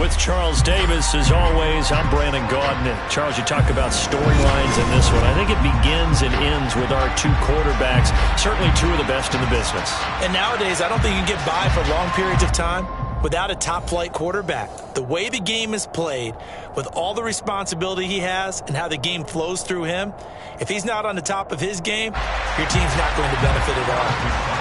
With Charles Davis, as always, I'm Brandon Gaudin. And Charles, you talk about storylines in this one. I think it begins and ends with our two quarterbacks, certainly two of the best in the business. And nowadays, I don't think you can get by for long periods of time without a top-flight quarterback. The way the game is played, with all the responsibility he has and how the game flows through him, if he's not on the top of his game, your team's not going to benefit at all.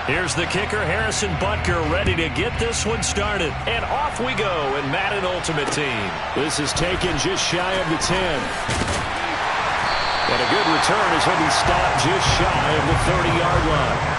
Here's the kicker, Harrison Butker, ready to get this one started. And off we go in Madden Ultimate Team. This is taken just shy of the 10. And a good return as he'll be stopped just shy of the 30-yard line.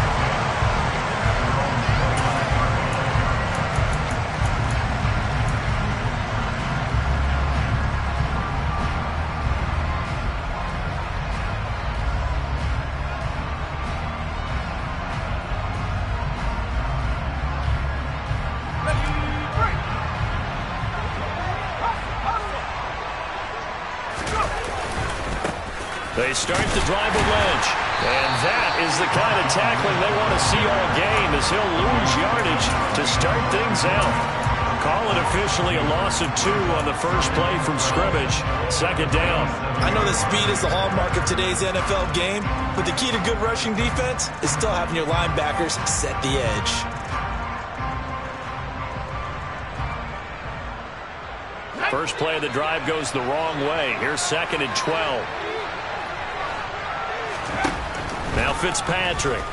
They start the drive with Lynch. And that is the kind of tackling they want to see all game, as he'll lose yardage to start things out. Call it officially a loss of 2 on the first play from scrimmage. Second down. I know that speed is the hallmark of today's NFL game, but the key to good rushing defense is still having your linebackers set the edge. First play of the drive goes the wrong way. Here's 2nd and 12. Now Fitzpatrick.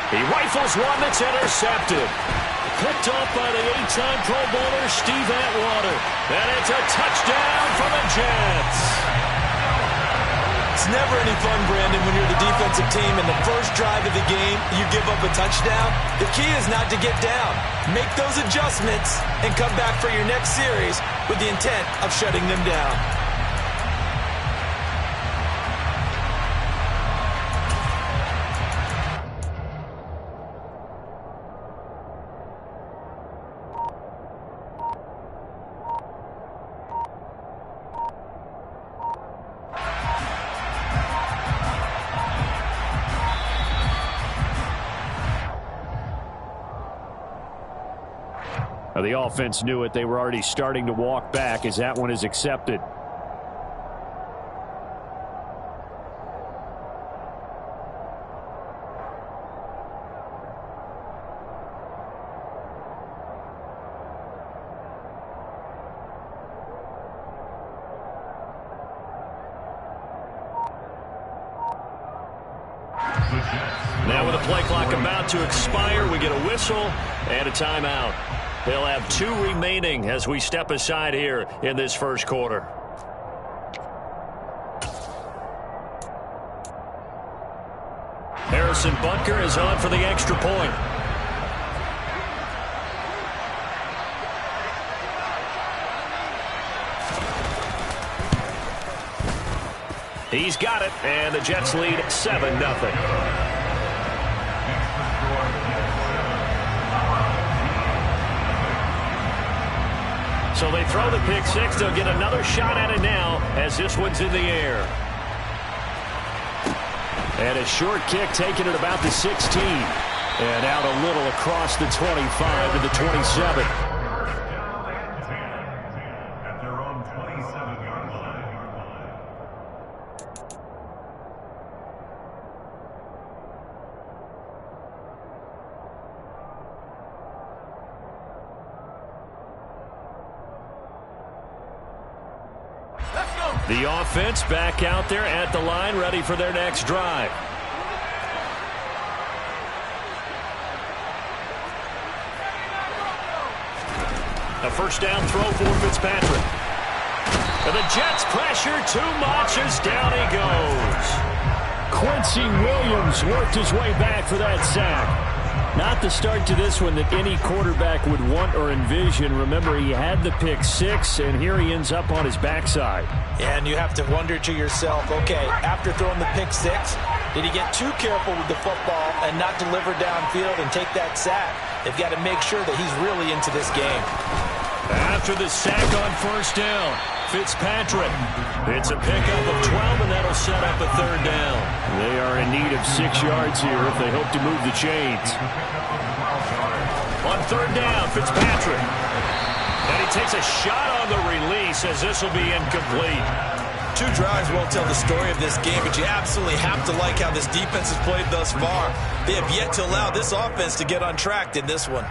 He rifles one that's intercepted. Picked off by the 8-time Pro Bowler Steve Atwater. And it's a touchdown for the Jets. It's never any fun, Brandon, when you're the defensive team and the first drive of the game, you give up a touchdown. The key is not to get down. Make those adjustments and come back for your next series with the intent of shutting them down. The offense knew it. They were already starting to walk back as that one is accepted. Now with the play clock about to expire, we get a whistle and a timeout. They'll have 2 remaining as we step aside here in this first quarter. Harrison Butker is on for the extra point. He's got it, and the Jets lead 7-0. So they throw the pick 6. They'll get another shot at it now as this one's in the air. And a short kick taken at about the 16. And out a little across the 25 to the 27. At their own 27-yard line. The offense back out there at the line, ready for their next drive. A first down throw for Fitzpatrick. And the Jets pressure too much as down he goes. Quincy Williams worked his way back for that sack. Not the start to this one that any quarterback would want or envision. Remember, he had the pick 6, and here he ends up on his backside. And you have to wonder to yourself, okay, after throwing the pick 6, did he get too careful with the football and not deliver downfield and take that sack? They've got to make sure that he's really into this game. After the sack on first down, Fitzpatrick. It's a pickup of 12, and that'll set up a third down. They are in need of 6 yards here if they hope to move the chains. On third down, Fitzpatrick. And he takes a shot on the release as this will be incomplete. 2 drives won't tell the story of this game, but you absolutely have to like how this defense has played thus far. They have yet to allow this offense to get untracked in this one.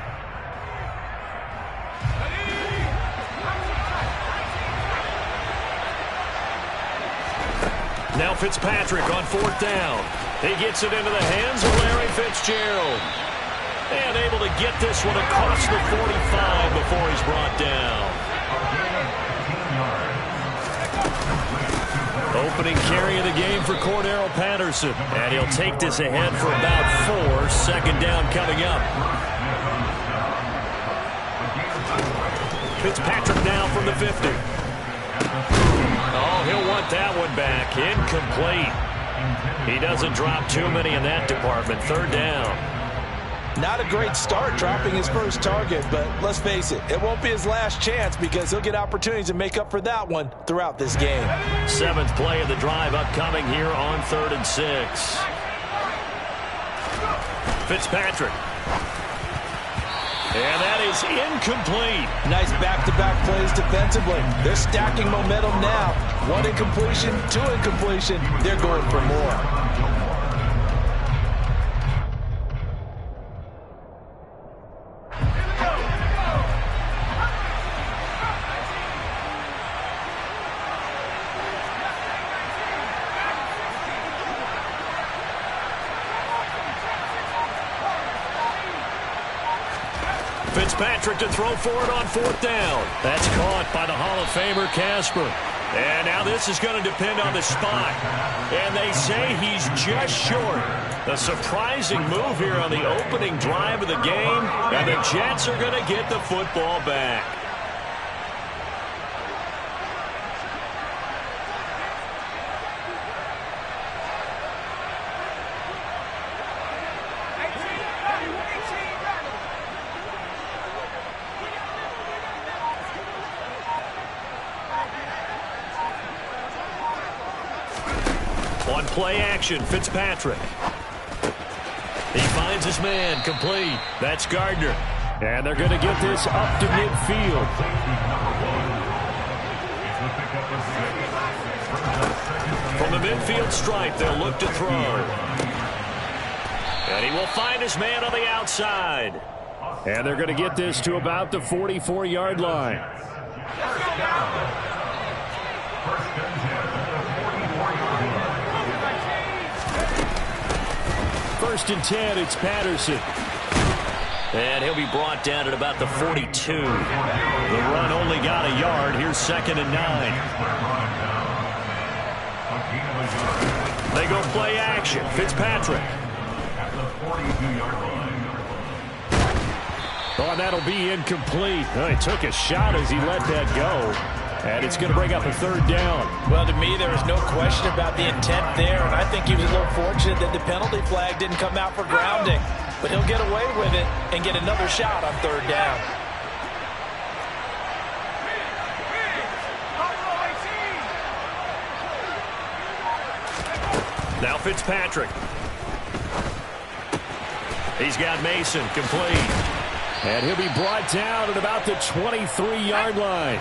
Now Fitzpatrick on fourth down. He gets it into the hands of Larry Fitzgerald. And able to get this one across the 45 before he's brought down. Opening carry of the game for Cordero Patterson. And he'll take this ahead for about 4. Second down coming up. Fitzpatrick now from the 50. Oh, he'll want that one back. Incomplete. He doesn't drop too many in that department. Third down. Not a great start dropping his first target, but let's face it, it won't be his last chance because he'll get opportunities to make up for that one throughout this game. 7th play of the drive upcoming here on 3rd and 6. Fitzpatrick. And that is incomplete. Nice back-to-back plays defensively. They're stacking momentum now. 1 incompletion, 2 incompletion. They're going for more. Fitzpatrick to throw for it on 4th down. That's caught by the Hall of Famer Casper. And now this is going to depend on the spot. And they say he's just short. A surprising move here on the opening drive of the game. And the Jets are going to get the football back. On play action, Fitzpatrick. He finds his man, complete. That's Gardner. And they're going to get this up to midfield. From the midfield stripe, they'll look to throw. And he will find his man on the outside. And they're going to get this to about the 44-yard line. First and 10, it's Patterson. And he'll be brought down at about the 42. The run only got a yard. Here's 2nd and 9. They go play action. Fitzpatrick. At the 42-yard line. Oh, and that'll be incomplete. Oh, he took a shot as he let that go. And it's going to bring up a 3rd down. Well, to me, there is no question about the intent there, and I think he was a little fortunate that the penalty flag didn't come out for grounding. But he'll get away with it and get another shot on 3rd down. Now Fitzpatrick. He's got Mason, complete. And he'll be brought down at about the 23-yard line.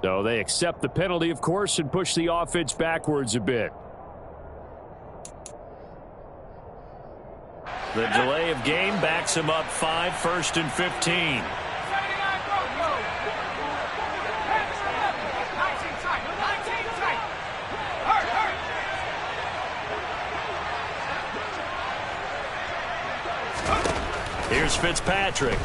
So they accept the penalty, of course, and push the offense backwards a bit. The delay of game backs him up 5, 1st and 15. Here's Fitzpatrick.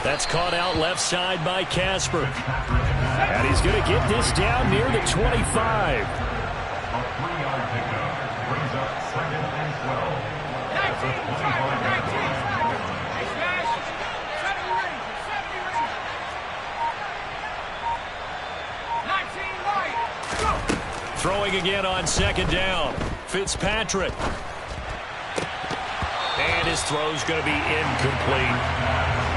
That's caught out left side by Casper. And he's going to get this down near the 25. A 3-yard pickup brings up 2nd and 12. Throwing again on second down. Fitzpatrick. And his throw's going to be incomplete.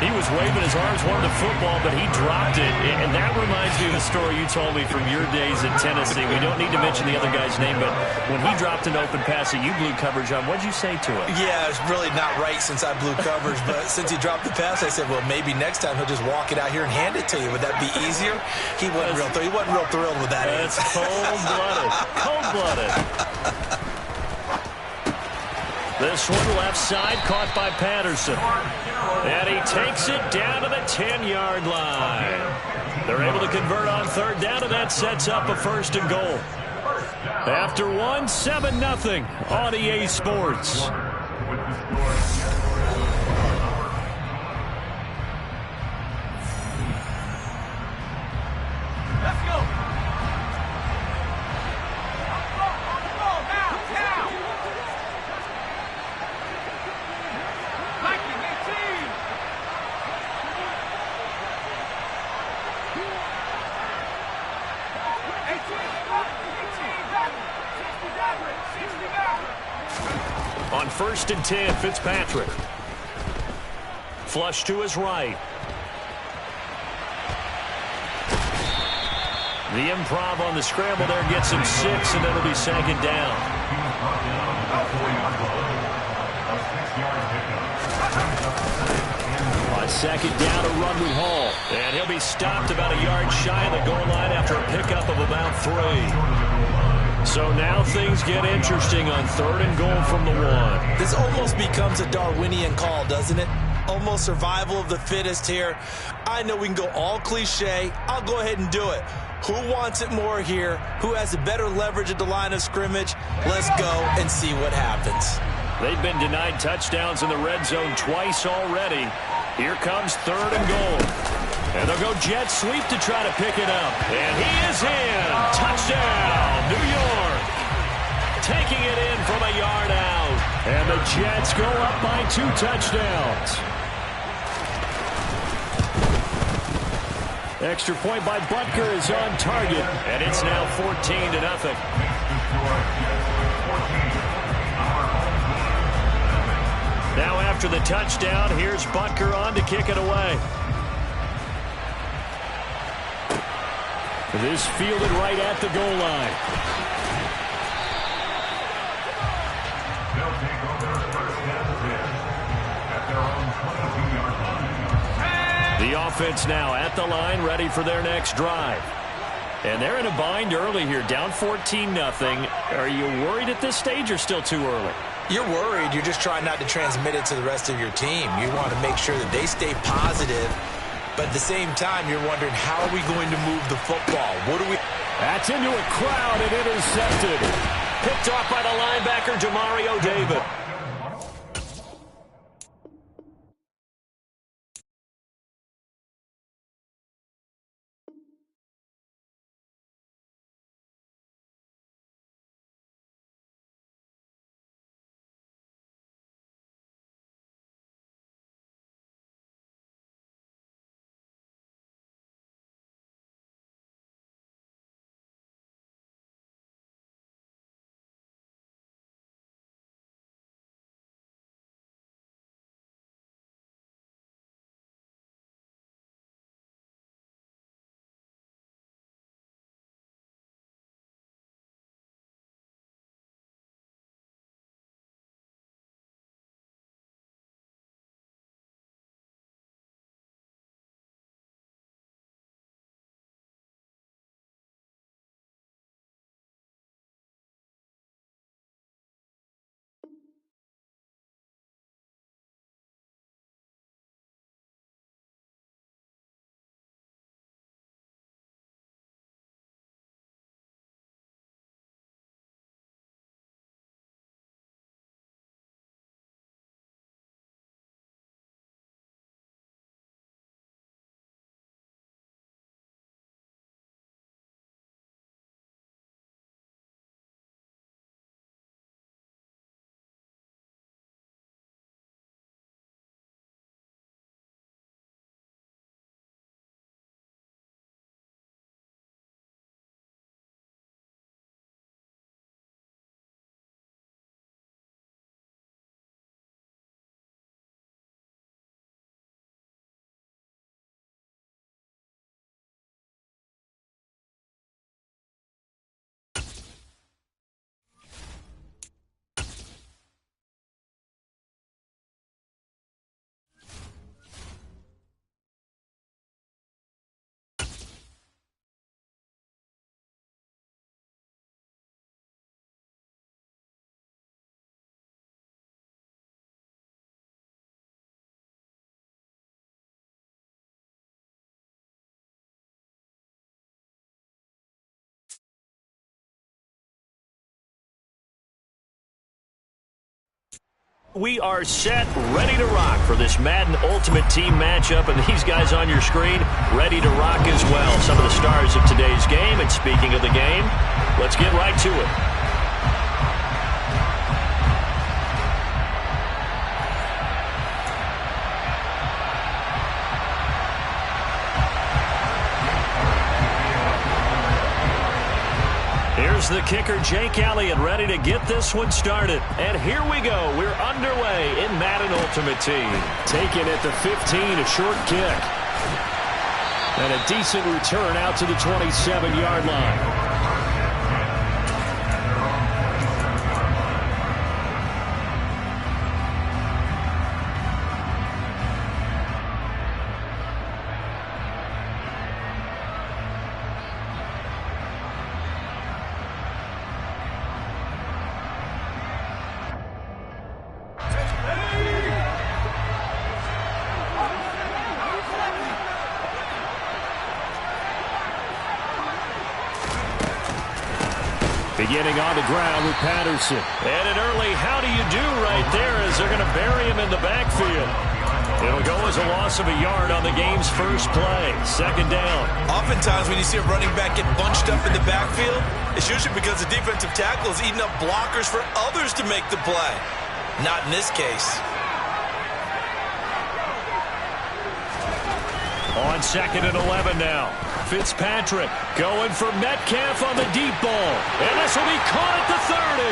He was waving his arms, wanted the football, but he dropped it. And that reminds me of the story you told me from your days in Tennessee. We don't need to mention the other guy's name, but when he dropped an open pass that you blew coverage on, what'd you say to him? Yeah, it's really not right since I blew coverage, but since he dropped the pass, I said, well, maybe next time he'll just walk it out here and hand it to you. Would that be easier? He wasn't real thrilled with that. That's cold-blooded. Cold-blooded. This one left side caught by Patterson. And he takes it down to the 10-yard line. They're able to convert on third down, and that sets up a first and goal. After one, 7-0 on EA Sports. On 1st and 10, Fitzpatrick. Flush to his right. The improv on the scramble there gets him 6, and it'll be second down. On second down, a run with Hall. And he'll be stopped about a yard shy of the goal line after a pickup of about 3. So now things get interesting on 3rd and goal from the 1. This almost becomes a Darwinian call, doesn't it? Almost survival of the fittest here. I know we can go all cliche. I'll go ahead and do it. Who wants it more here? Who has a better leverage at the line of scrimmage? Let's go and see what happens. They've been denied touchdowns in the red zone twice already. Here comes 3rd and goal. And they'll go jet sweep to try to pick it up. And he is in. Touchdown, New York. Taking it in from a yard out. And the Jets go up by 2 touchdowns. Extra point by Butker is on target. And it's now 14-0. Now after the touchdown, here's Butker on to kick it away. This fielded right at the goal line. They'll take over 1st and 10 at their own 22-yard line. The offense now at the line, ready for their next drive. And they're in a bind early here, down 14-0. Are you worried at this stage or still too early? You're worried. You're just trying not to transmit it to the rest of your team. You want to make sure that they stay positive. But at the same time, you're wondering, how are we going to move the football? That's into a crowd and intercepted. Picked off by the linebacker, Demario Davis. We are set, ready to rock for this Madden Ultimate Team matchup, and these guys on your screen ready to rock as well. Some of the stars of today's game, and speaking of the game, let's get right to it. Here's the kicker, Jake Elliott, ready to get this one started. And here we go. We're underway in Madden Ultimate Team. Taken at the 15, a short kick. And a decent return out to the 27-yard line. Beginning on the ground with Patterson. And an early how do you do right there as they're going to bury him in the backfield. It'll go as a loss of a yard on the game's first play. Second down. Oftentimes when you see a running back get bunched up in the backfield, it's usually because the defensive tackle is eating up blockers for others to make the play. Not in this case. On 2nd and 11 now. Fitzpatrick going for Metcalf on the deep ball. And this will be caught at the 30.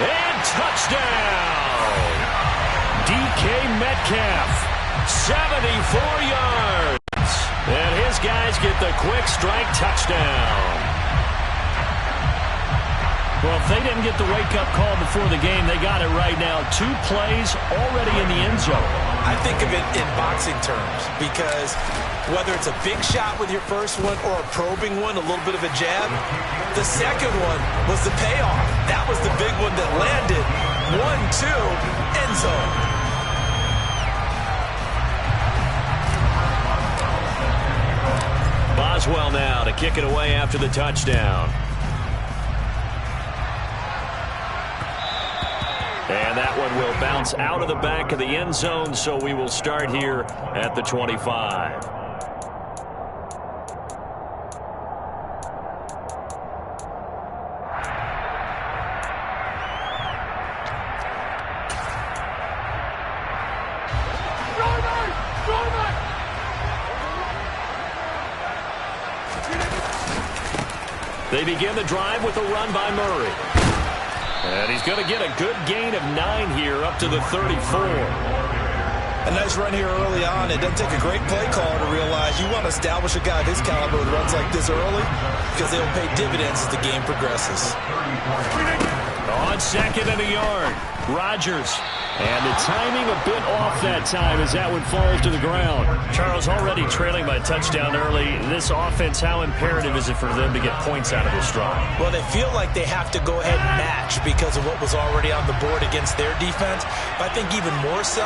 And touchdown. DK Metcalf, 74 yards. And his guys get the quick strike touchdown. Well, if they didn't get the wake-up call before the game, they got it right now. 2 plays already in the end zone. I think of it in boxing terms because whether it's a big shot with your first one or a probing one, a little bit of a jab, the second one was the payoff. That was the big one that landed. 1-2, end zone. Boswell now to kick it away after the touchdown. And that one will bounce out of the back of the end zone, so we will start here at the 25. They begin the drive with a run by Murray. And he's going to get a good gain of 9 here up to the 34. A nice run here early on. It doesn't take a great play caller to realize you want to establish a guy of his caliber with runs like this early because they'll pay dividends as the game progresses. On 2nd and a yard, Rodgers. And the timing a bit off that time as that one falls to the ground. Charles, already trailing by touchdown early. This offense, how imperative is it for them to get points out of this drive? Well, they feel like they have to go ahead and match because of what was already on the board against their defense. But I think even more so,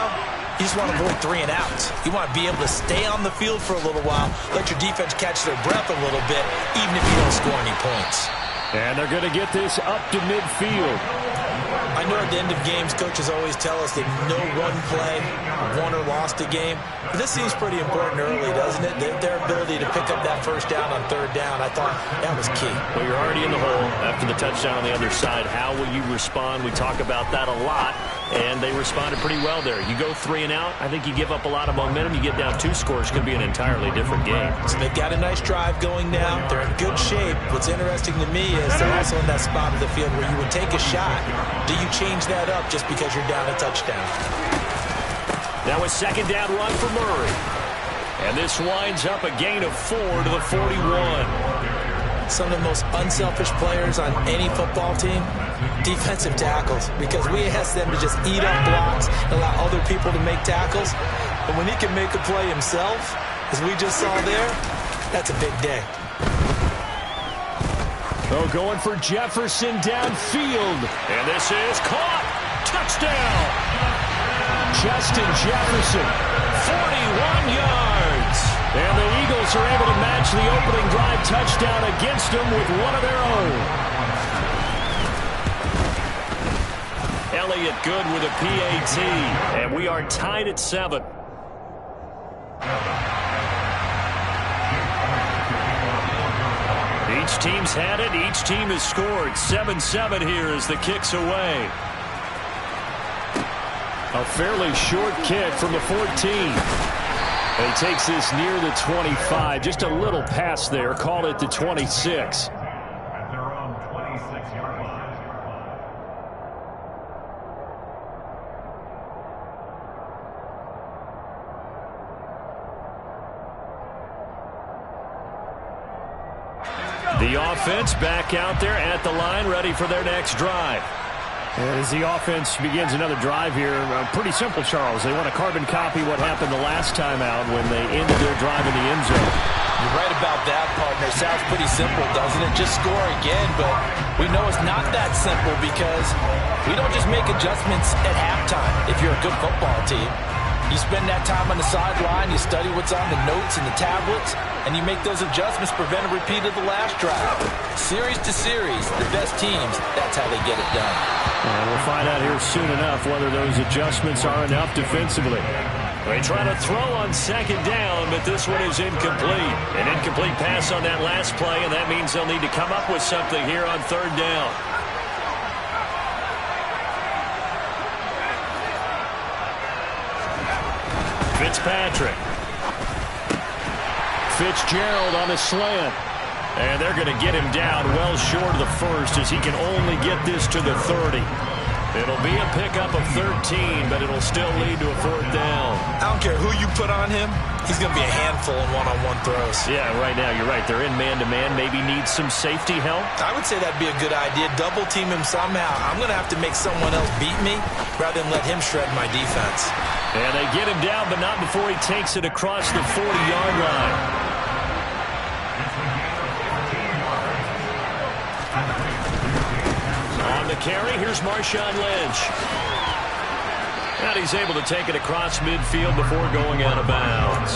you just want to avoid 3 and outs. You want to be able to stay on the field for a little while, let your defense catch their breath a little bit, even if you don't score any points. And they're going to get this up to midfield. I know at the end of games, coaches always tell us that no one play won or lost a game. But this seems pretty important early, doesn't it? Their ability to pick up that first down on 3rd down, I thought that was key. Well, you're already in the hole after the touchdown on the other side. How will you respond? We talk about that a lot, and they responded pretty well there. You go 3 and out, I think you give up a lot of momentum. You get down 2 scores, could be an entirely different game. So they've got a nice drive going now. They're in good shape. What's interesting to me is they're also in that spot of the field where you would take a shot. Do you change that up just because you're down a touchdown? Now a 2nd down run for Murray. And this winds up a gain of 4 to the 41. Some of the most unselfish players on any football team, defensive tackles, because we ask them to just eat up blocks and allow other people to make tackles. But when he can make a play himself, as we just saw there, that's a big day. Oh, going for Jefferson downfield. And this is caught. Touchdown. Justin Jefferson, 41 yards. And the Eagles are able to match the opening drive touchdown against them with one of their own. lay it good with a PAT. And we are tied at 7. Each team's had it. Each team has scored. 7-7 here as the kick's away. A fairly short kick from the 14. He takes this near the 25. Just a little pass there. Call it the 26. At their own 26-yard line. The offense back out there at the line, ready for their next drive. As the offense begins another drive here, pretty simple, Charles. They want to carbon copy what happened the last time out when they ended their drive in the end zone. You're right about that, partner. Sounds pretty simple, doesn't it? Just score again, but we know it's not that simple because we don't just make adjustments at halftime if you're a good football team. You spend that time on the sideline, you study what's on the notes and the tablets, and you make those adjustments, prevent a repeat of the last drive. Series to series, the best teams, that's how they get it done. And we'll find out here soon enough whether those adjustments are enough defensively. They try to throw on second down, but this one is incomplete. An incomplete pass on that last play, and that means they'll need to come up with something here on third down. Fitzpatrick. Fitzgerald on the slant. And they're going to get him down well short of the first as he can only get this to the 30. It'll be a pickup of 13, but it'll still lead to a fourth down. I don't care who you put on him. He's going to be a handful in one-on-one throws. Yeah, right now, you're right. They're in man-to-man. Maybe needs some safety help. I would say that'd be a good idea. Double team him somehow. I'm going to have to make someone else beat me rather than let him shred my defense. And they get him down, but not before he takes it across the 40-yard line. On the carry, here's Marshawn Lynch. And he's able to take it across midfield before going out of bounds.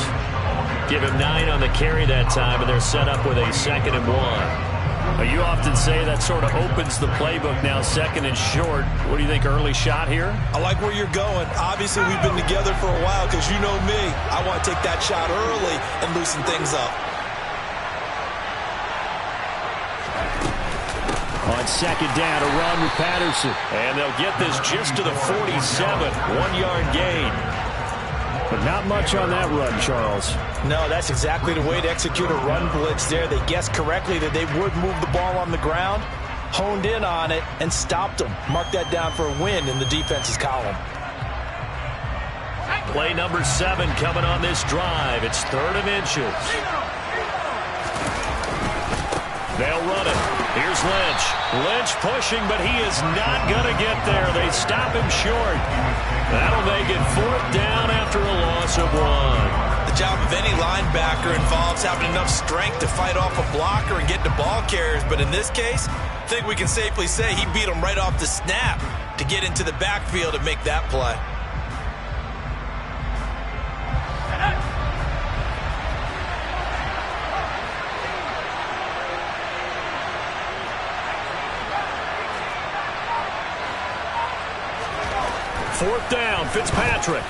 Give him 9 on the carry that time, and they're set up with a 2nd and 1. You often say that sort of opens the playbook now, 2nd and short. What do you think, early shot here? I like where you're going. Obviously, we've been together for a while because you know me. I want to take that shot early and loosen things up. On second down, a run with Patterson. And they'll get this just to the 47. 1-yard gain. But not much on that run, Charles. No, that's exactly the way to execute a run blitz there. They guessed correctly that they would move the ball on the ground, honed in on it, and stopped them. Mark that down for a win in the defense's column. Play number 7 coming on this drive. It's 3rd and inches. They'll run it. Here's Lynch. Lynch pushing, but he is not going to get there. They stop him short. That'll make it 4th down after a loss of 1. The job of any linebacker involves having enough strength to fight off a blocker and get to ball carriers. But in this case, I think we can safely say he beat him right off the snap to get into the backfield and make that play. Fourth down, Fitzpatrick.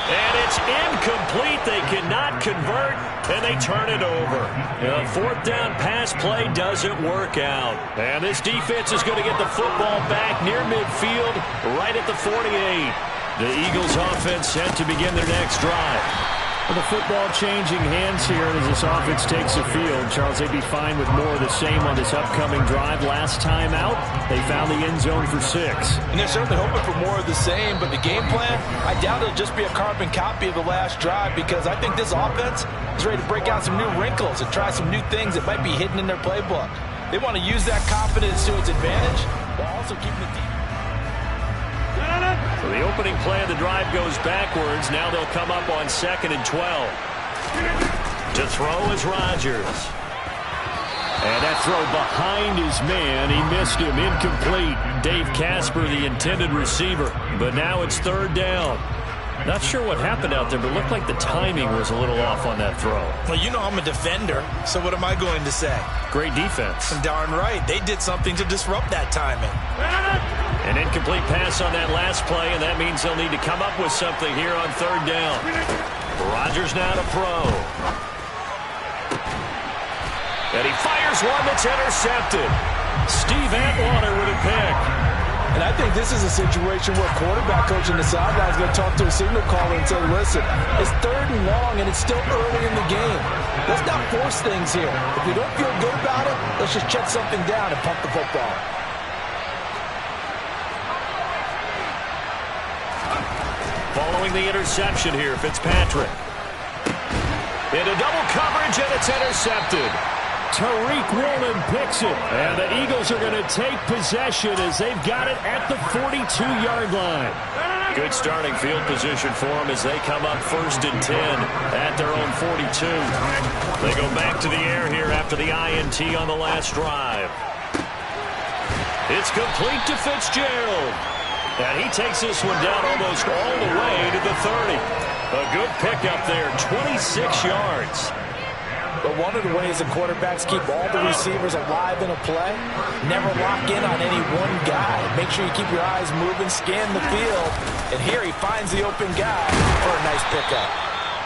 And it's incomplete. They cannot convert, and they turn it over. A 4th down pass play doesn't work out. And this defense is going to get the football back near midfield, right at the 48. The Eagles offense set to begin their next drive. With the football changing hands here as this offense takes the field, Charles, they'd be fine with more of the same on this upcoming drive. Last time out, they found the end zone for 6. And they're certainly hoping for more of the same, but the game plan, I doubt it'll just be a carbon copy of the last drive because I think this offense is ready to break out some new wrinkles and try some new things that might be hidden in their playbook. They want to use that confidence to its advantage while also keeping the defense. So the opening play of the drive goes backwards. Now they'll come up on 2nd and 12. To throw is Rodgers. And that throw behind his man. He missed him. Incomplete. Dave Casper, the intended receiver. But now it's 3rd down. Not sure what happened out there, but it looked like the timing was a little off on that throw. Well, you know I'm a defender, so what am I going to say? Great defense. Darn right. They did something to disrupt that timing. An incomplete pass on that last play, and that means they'll need to come up with something here on third down. Rodgers now to throw. And he fires one that's intercepted. Steve Atwater with a pick. And I think this is a situation where quarterback coach in the sideline is going to talk to a signal caller and say, listen, it's third and long and it's still early in the game. Let's not force things here. If we don't feel good about it, let's just check something down and pump the football. Following the interception here, Fitzpatrick. Into double coverage, and it's intercepted. Tariq Woolen picks it. And the Eagles are going to take possession as they've got it at the 42-yard line. Good starting field position for them as they come up 1st and 10 at their own 42. They go back to the air here after the INT on the last drive. It's complete to Fitzgerald. And he takes this one down almost all the way to the 30. A good pickup there, 26 yards. But one of the ways the quarterbacks keep all the receivers alive in a play, never lock in on any one guy. Make sure you keep your eyes moving, scan the field, and here he finds the open guy for a nice pickup.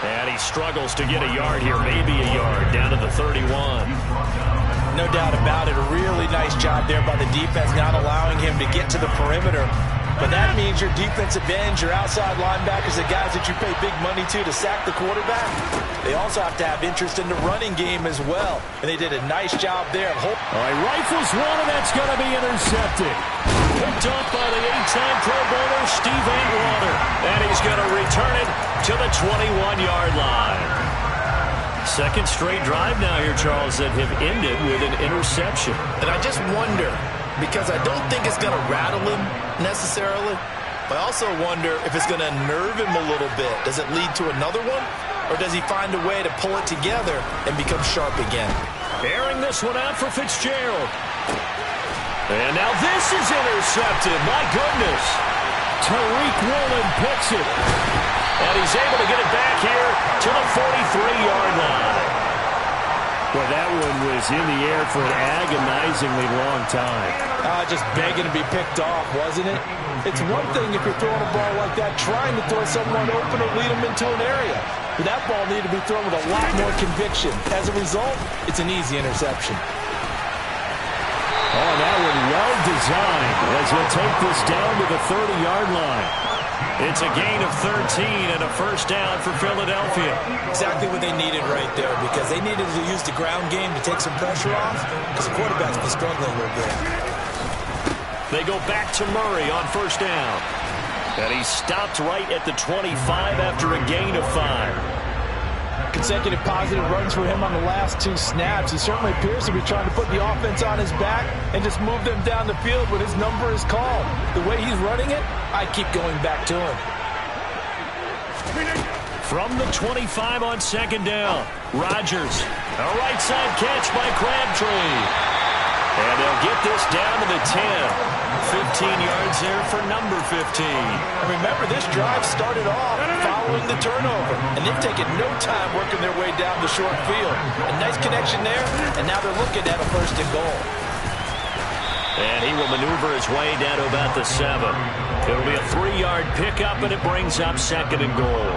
And he struggles to get a yard here, maybe a yard, down to the 31. No doubt about it, a really nice job there by the defense, not allowing him to get to the perimeter. But that means your defensive ends, your outside linebackers, the guys that you pay big money to sack the quarterback, they also have to have interest in the running game as well. And they did a nice job there. All right, rifles one, and that's going to be intercepted. Picked up by the 8-time Pro Bowler, Steve Atwater. And he's going to return it to the 21-yard line. Second straight drive now here, Charles, that have ended with an interception. And I just wonder, because I don't think it's going to rattle him necessarily, but I also wonder if it's going to nerve him a little bit. Does it lead to another one, or does he find a way to pull it together and become sharp again? Airing this one out for Fitzgerald. And now this is intercepted. My goodness. Tariq Woolen picks it. And he's able to get it back here to the 43-yard line. Well, that one was in the air for an agonizingly long time. Just begging to be picked off, wasn't it? It's one thing if you're throwing a ball like that, trying to throw someone open or lead them into an area. But that ball needed to be thrown with a lot more conviction. As a result, it's an easy interception. Oh, that one well designed as he'll take this down to the 30-yard line. It's a gain of 13 and a first down for Philadelphia. Exactly what they needed right there, because they needed to use the ground game to take some pressure off, because the quarterback's been struggling a little bit. They go back to Murray on first down. And he stopped right at the 25 after a gain of 5. Consecutive positive runs for him on the last 2 snaps. He certainly appears to be trying to put the offense on his back and just move them down the field when his number is called. The way he's running it, I keep going back to him. From the 25 on second down, Rodgers. A right side catch by Crabtree. And they'll get this down to the 10. 15 yards there for number 15. And remember, this drive started off following the turnover, and they've taken no time working their way down the short field. A nice connection there, and now they're looking at a 1st and goal. And he will maneuver his way down to about the 7. It'll be a 3-yard pickup, and it brings up 2nd and goal.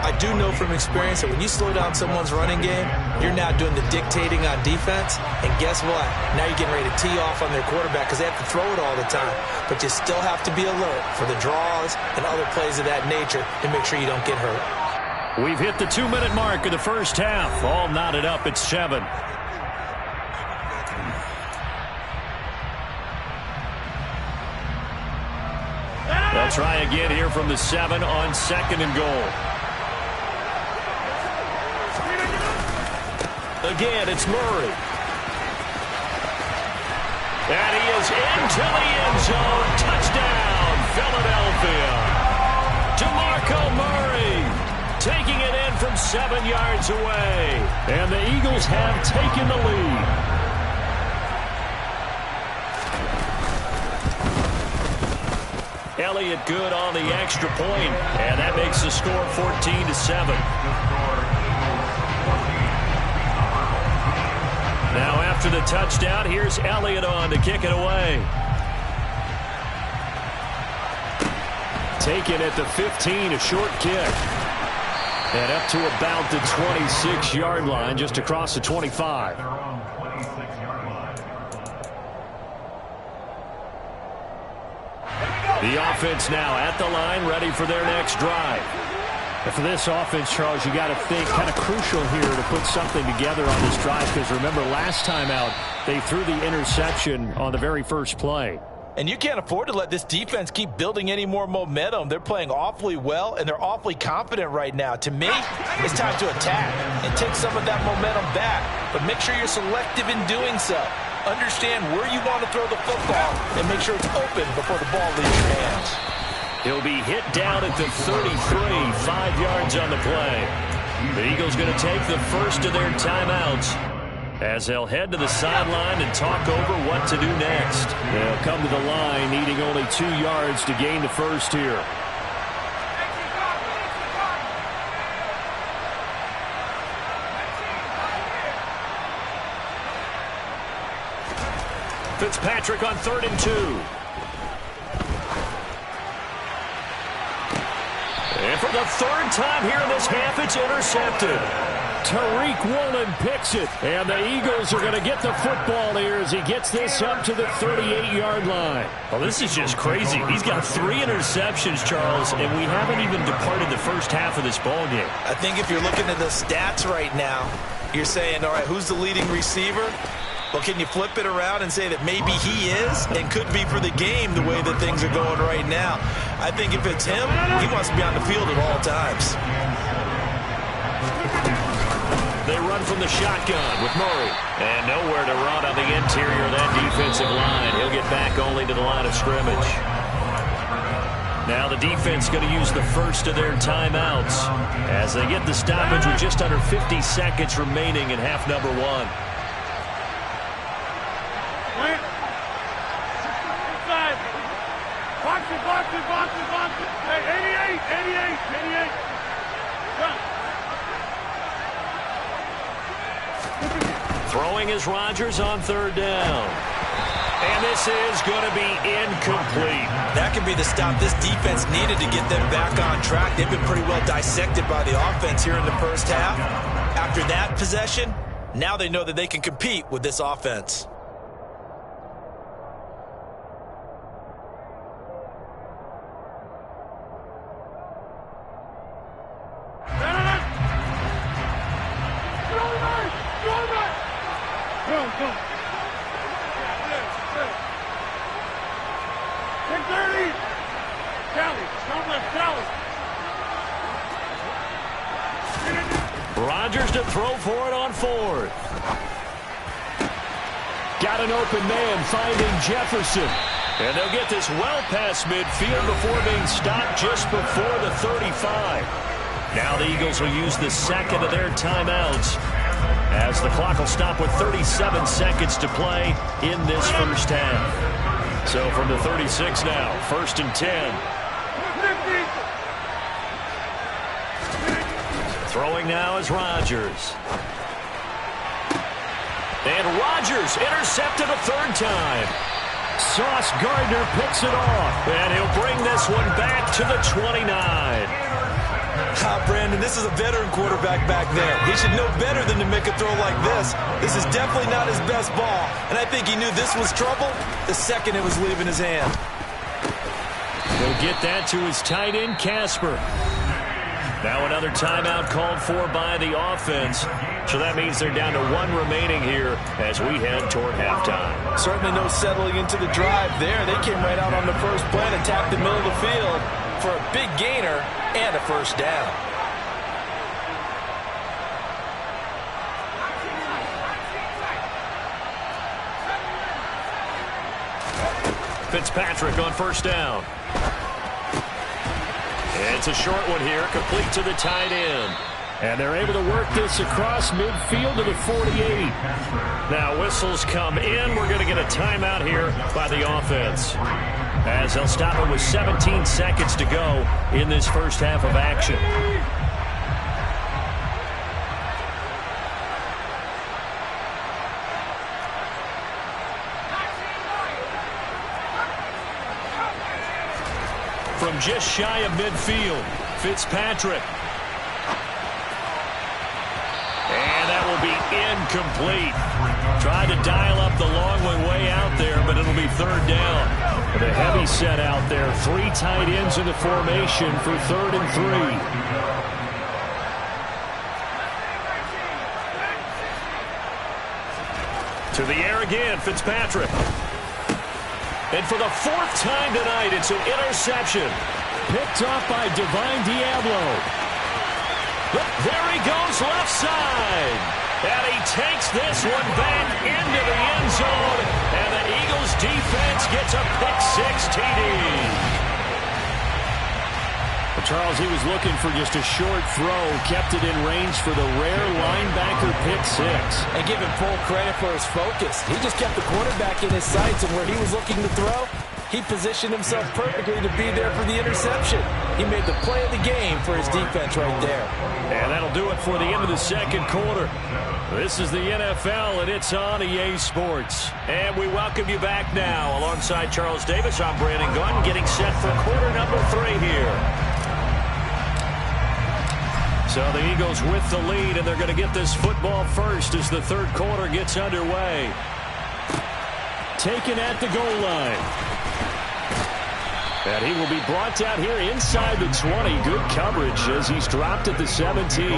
I do know from experience that when you slow down someone's running game, you're now doing the dictating on defense. And guess what? Now you're getting ready to tee off on their quarterback because they have to throw it all the time. But you still have to be alert for the draws and other plays of that nature to make sure you don't get hurt. We've hit the 2-minute mark of the first half. All knotted up at 7. They'll try again here from the 7 on 2nd and goal. Again, it's Murray. And he is into the end zone. Touchdown, Philadelphia. DeMarco Murray taking it in from 7 yards away. And the Eagles have taken the lead. Elliott good on the extra point, and that makes the score 14-7. Now after the touchdown, here's Elliott on to kick it away. Taken at the 15, a short kick. And up to about the 26-yard line, just across the 25. The offense now at the line, ready for their next drive. And for this offense, Charles, you got to think kind of crucial here to put something together on this drive, because remember last time out, they threw the interception on the very first play. And you can't afford to let this defense keep building any more momentum. They're playing awfully well, and they're awfully confident right now. To me, it's time to attack and take some of that momentum back. But make sure you're selective in doing so. Understand where you want to throw the football and make sure it's open before the ball leaves your hands. He'll be hit down at the 33, 5 yards on the play. The Eagles going to take the first of their timeouts as they'll head to the sideline and talk over what to do next. They'll come to the line needing only 2 yards to gain the first here. Fitzpatrick on 3rd and 2. And for the 3rd time here in this half, it's intercepted. Tariq Woolen picks it, and the Eagles are going to get the football here as he gets this up to the 38-yard line. Well, this is just crazy. He's got 3 interceptions, Charles, and we haven't even departed the first half of this ball game. I think if you're looking at the stats right now, you're saying, all right, who's the leading receiver? Well, can you flip it around and say that maybe he is and could be for the game the way that things are going right now? I think if it's him, he wants to be on the field at all times. They run from the shotgun with Murray. And nowhere to run on the interior of that defensive line. He'll get back only to the line of scrimmage. Now the defense going to use the first of their timeouts as they get the stoppage with just under 50 seconds remaining in half number 1. Inside. Box it. Hey, 88. Run. Throwing is Rodgers on 3rd down. And this is going to be incomplete. That could be the stop this defense needed to get them back on track. They've been pretty well dissected by the offense here in the first half. After that possession, now they know that they can compete with this offense. Rodgers to throw for it on 4th. Got an open man finding Jefferson. And they'll get this well past midfield before being stopped just before the 35. Now the Eagles will use the second of their timeouts as the clock will stop with 37 seconds to play in this first half. So from the 36 now, 1st and 10. Throwing now is Rodgers. And Rodgers intercepted a 3rd time. Sauce Gardner picks it off. And he'll bring this one back to the 29. Brandon, this is a veteran quarterback back there. He should know better than to make a throw like this. This is definitely not his best ball. And I think he knew this was trouble the second it was leaving his hand. He'll get that to his tight end, Casper. Now another timeout called for by the offense. So that means they're down to 1 remaining here as we head toward halftime. Certainly no settling into the drive there. They came right out on the first play and attacked the middle of the field for a big gainer and a first down. Fitzpatrick on 1st down. It's a short one here, complete to the tight end. And they're able to work this across midfield to the 48. Now whistles come in. We're going to get a timeout here by the offense. as they'll stop it with 17 seconds to go in this first half of action. From just shy of midfield, Fitzpatrick. And that will be incomplete. Tried to dial up the long way out there, but it'll be third down. With a heavy set out there. 3 tight ends in the formation for 3rd and 3. To the air again, Fitzpatrick. And for the 4th time tonight, it's an interception. Picked off by Divine Diablo. There he goes left side. And he takes this one back into the end zone. And the Eagles defense gets a pick-6 TD. Charles, he was looking for just a short throw, kept it in range for the rare linebacker pick-6. And give him full credit for his focus. He just kept the quarterback in his sights, and where he was looking to throw, he positioned himself perfectly to be there for the interception. He made the play of the game for his defense right there. And that'll do it for the end of the second quarter. This is the NFL, and it's on EA Sports. And we welcome you back now. Alongside Charles Davis, I'm Brandon Gunn, getting set for quarter number 3 here. So the Eagles with the lead, and they're going to get this football first as the third quarter gets underway. Taken at the goal line. And he will be brought down here inside the 20. Good coverage as he's dropped at the 17.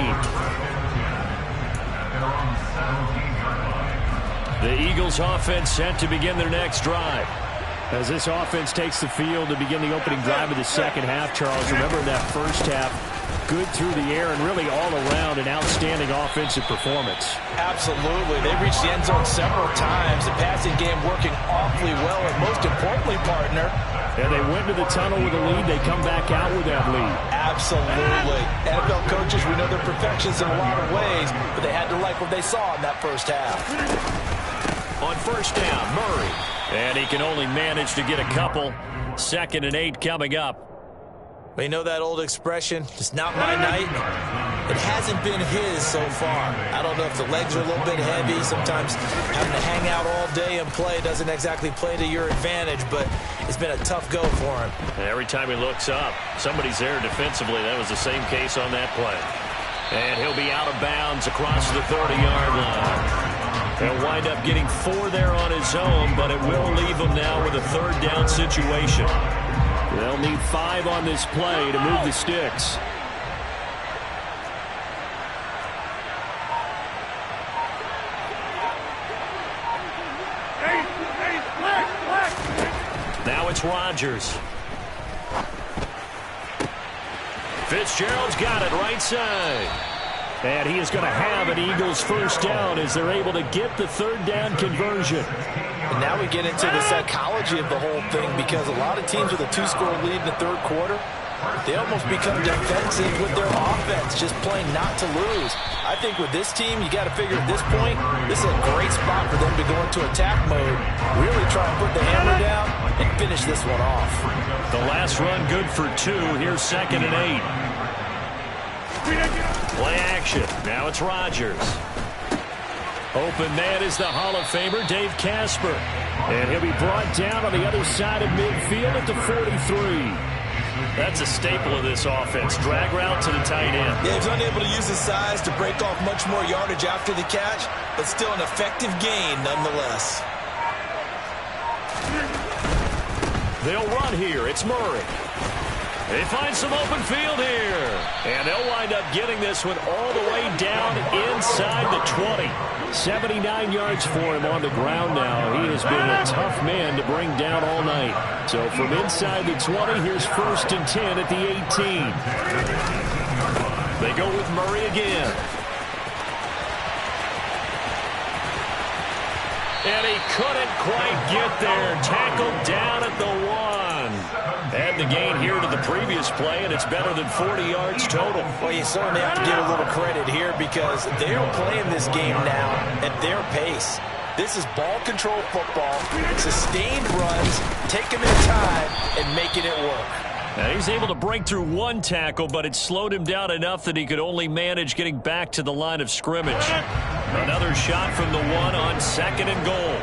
The Eagles offense set to begin their next drive. As this offense takes the field to begin the opening drive of the second half, Charles, remember in that first half, good through the air and really all around an outstanding offensive performance. Absolutely. They reached the end zone several times. The passing game working awfully well, and most importantly, partner. And they went to the tunnel with a lead. They come back out with that lead. Absolutely. NFL coaches, we know they're perfections in a lot of ways, but they had to like what they saw in that first half. On first down, Murray. And he can only manage to get a couple. 2nd and 8 coming up. You know that old expression, it's not my night? It hasn't been his so far. I don't know if the legs are a little bit heavy. Sometimes having to hang out all day and play doesn't exactly play to your advantage, but it's been a tough go for him. And every time he looks up, somebody's there defensively. That was the same case on that play. And he'll be out of bounds across the 30-yard line. He'll wind up getting 4 there on his own, but it will leave him now with a 3rd down situation. They'll need 5 on this play to move the sticks. Now it's Rodgers. Fitzgerald's got it right side. And he is going to have an Eagles first down as they're able to get the 3rd down conversion. And now we get into the psychology of the whole thing, because a lot of teams with a 2-score lead in the third quarter, they almost become defensive with their offense, just playing not to lose. I think with this team, you got to figure at this point, this is a great spot for them to go into attack mode, really try and put the hammer down and finish this one off. The last run good for 2. Here's 2nd and 8. Play action. Now it's Rodgers. Open man is the Hall of Famer, Dave Casper. And he'll be brought down on the other side of midfield at the 43. That's a staple of this offense. Drag route to the tight end. Yeah, he's unable to use his size to break off much more yardage after the catch, but still an effective gain nonetheless. They'll run here. It's Murray. They find some open field here. And they'll wind up getting this one all the way down inside the 20. 79 yards for him on the ground now. He has been a tough man to bring down all night. So from inside the 20, here's 1st and 10 at the 18. They go with Murray again. And he couldn't quite get there. Tackled down at the 1. Add the gain here to the previous play, and it's better than 40 yards total. Well, you certainly have to give a little credit here, because they're playing this game now at their pace. This is ball control football, sustained runs, taking their time, and making it work. Now he's able to break through one tackle, but it slowed him down enough that he could only manage getting back to the line of scrimmage. Another shot from the one on 2nd and goal.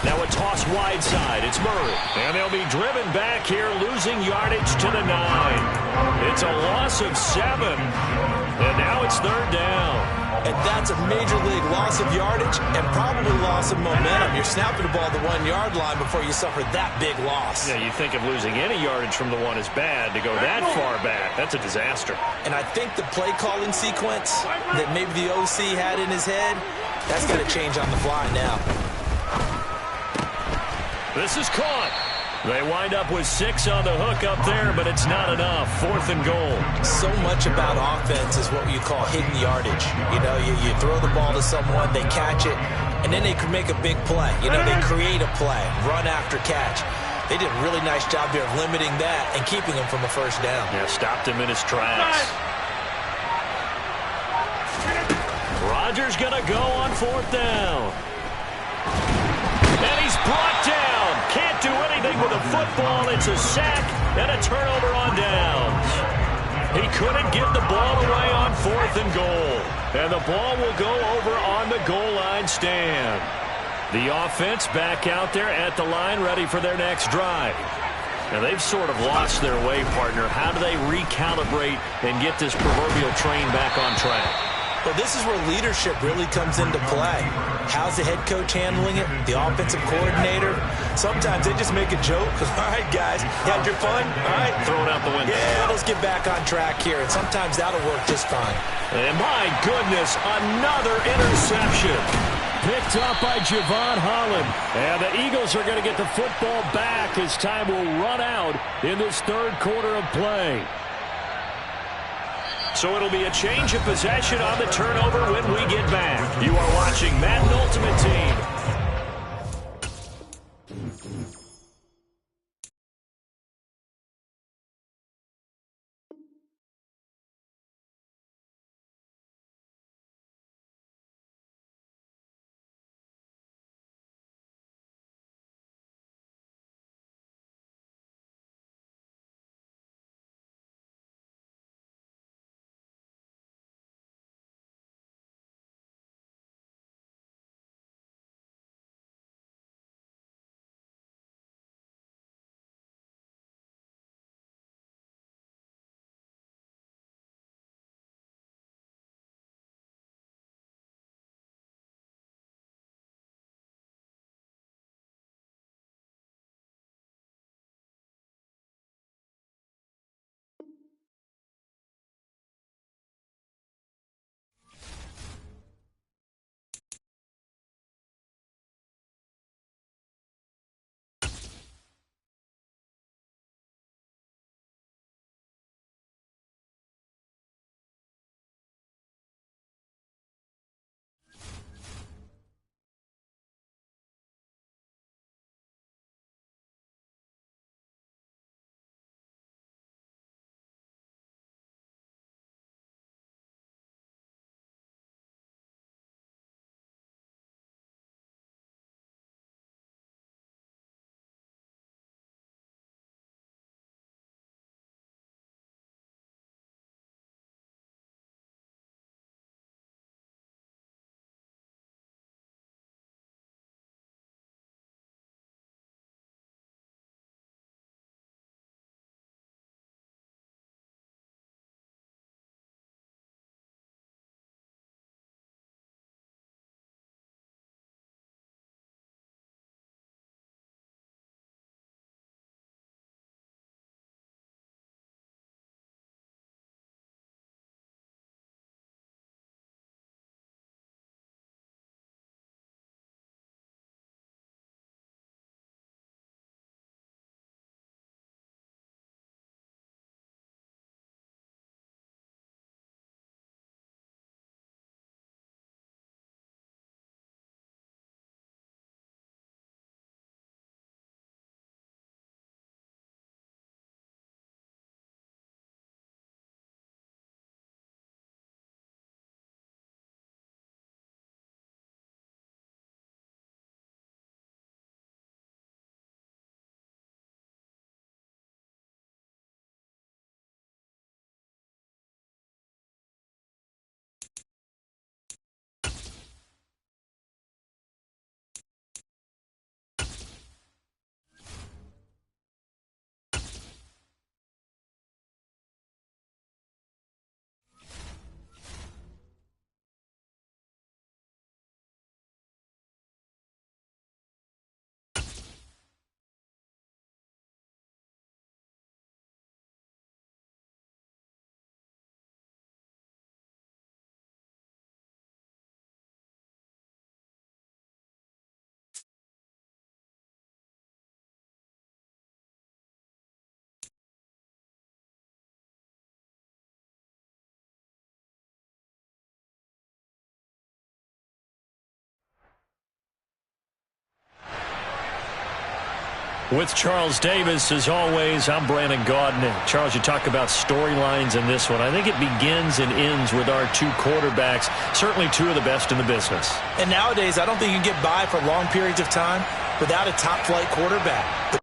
Now a toss wide side. It's Murray. And they'll be driven back here, losing yardage to the 9. It's a loss of 7. And now it's 3rd down. And that's a major league loss of yardage and probably loss of momentum. You're snapping the ball at the 1-yard line before you suffer that big loss. Yeah, you think of losing any yardage from the 1 is bad. To go that far back, that's a disaster. And I think the play calling sequence that maybe the OC had in his head, that's going to change on the fly now. This is caught. They wind up with 6 on the hook up there, but it's not enough. 4th and goal. So much about offense is what you call hidden yardage. You know, you throw the ball to someone, they catch it, and then they can make a big play. You know, they create a play, run after catch. They did a really nice job there of limiting that and keeping him from a first down. Yeah, stopped him in his tracks. Rodgers going to go on 4th down. And he's brought down. Can't do anything with a football. It's a sack and a turnover on downs. He couldn't give the ball away on 4th and goal. And the ball will go over on the goal line stand. The offense back out there at the line, ready for their next drive. Now, they've sort of lost their way, partner. How do they recalibrate and get this proverbial train back on track? Well, this is where leadership really comes into play. How's the head coach handling it? The offensive coordinator? Sometimes they just make a joke. All right, guys, you had your fun? All right. Throw it out the window. Yeah, let's get back on track here. And sometimes that'll work just fine. And my goodness, another interception. Picked up by Javon Holland. And the Eagles are going to get the football back as time will run out in this 3rd quarter of play. So it'll be a change of possession on the turnover when we get back. You are watching Madden Ultimate Team. With Charles Davis, as always, I'm Brandon Gaudin. Charles, you talk about storylines in this one. I think it begins and ends with our two quarterbacks, certainly two of the best in the business. And nowadays, I don't think you can get by for long periods of time without a top-flight quarterback.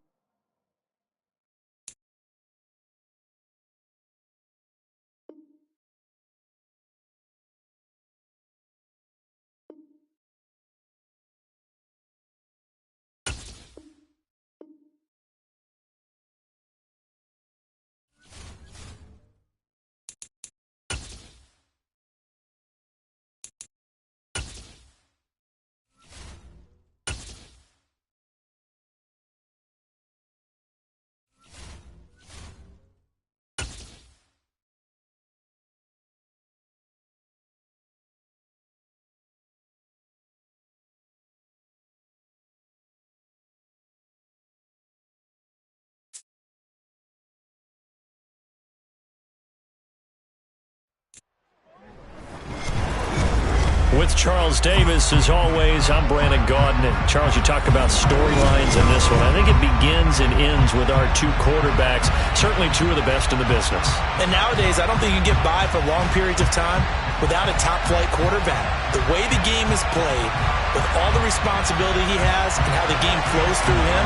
With Charles Davis, as always, I'm Brandon Gaudin. Charles, you talk about storylines in this one. I think it begins and ends with our two quarterbacks, certainly two of the best in the business. And nowadays, I don't think you can get by for long periods of time without a top-flight quarterback. The way the game is played, with all the responsibility he has and how the game flows through him,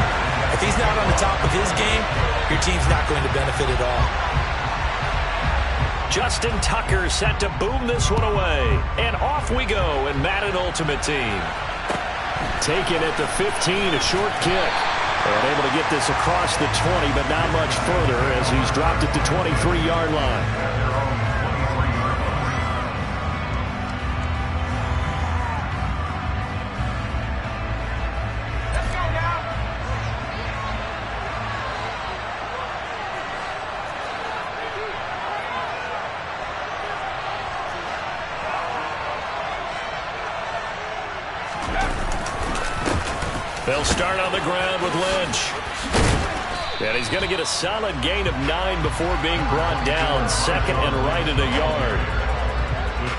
if he's not on the top of his game, your team's not going to benefit at all. Justin Tucker set to boom this one away. And off we go in Madden Ultimate Team. Taken at the 15, a short kick. And able to get this across the 20, but not much further as he's dropped it to 23-yard line. They'll start on the ground with Lynch. And he's going to get a solid gain of 9 before being brought down. Second and right at a yard.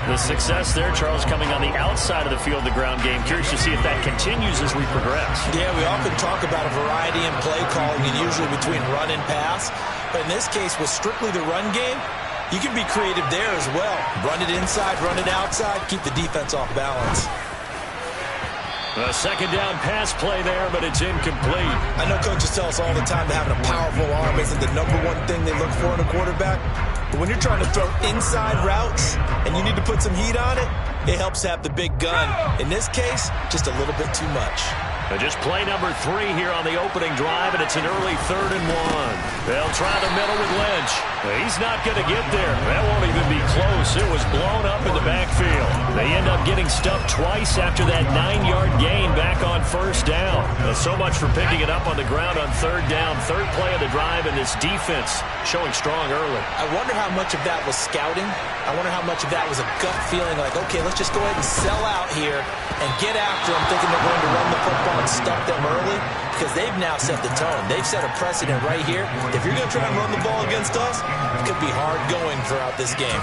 The success there, Charles, coming on the outside of the field, the ground game. Curious to see if that continues as we progress. Yeah, we often talk about a variety in play calling, and usually between run and pass. But in this case, with strictly the run game, you can be creative there as well. Run it inside, run it outside, keep the defense off balance. A second down pass play there, but it's incomplete. I know coaches tell us all the time that having a powerful arm isn't the number one thing they look for in a quarterback. But when you're trying to throw inside routes and you need to put some heat on it, it helps to have the big gun. In this case, just a little bit too much. Just play number 3 here on the opening drive, and it's an early 3rd and 1. They'll try the middle with Lynch. He's not going to get there. That won't even be close. It was blown up in the backfield. They end up getting stuffed twice after that 9-yard gain back on first down. So much for picking it up on the ground on 3rd down. 3rd play of the drive, and this defense showing strong early. I wonder how much of that was scouting. I wonder how much of that was a gut feeling like, okay, let's just go ahead and sell out here and get after them, thinking they're going to run the football and stuff them early, because they've now set the tone. They've set a precedent right here. If you're going to try and run the ball against us, it could be hard going throughout this game.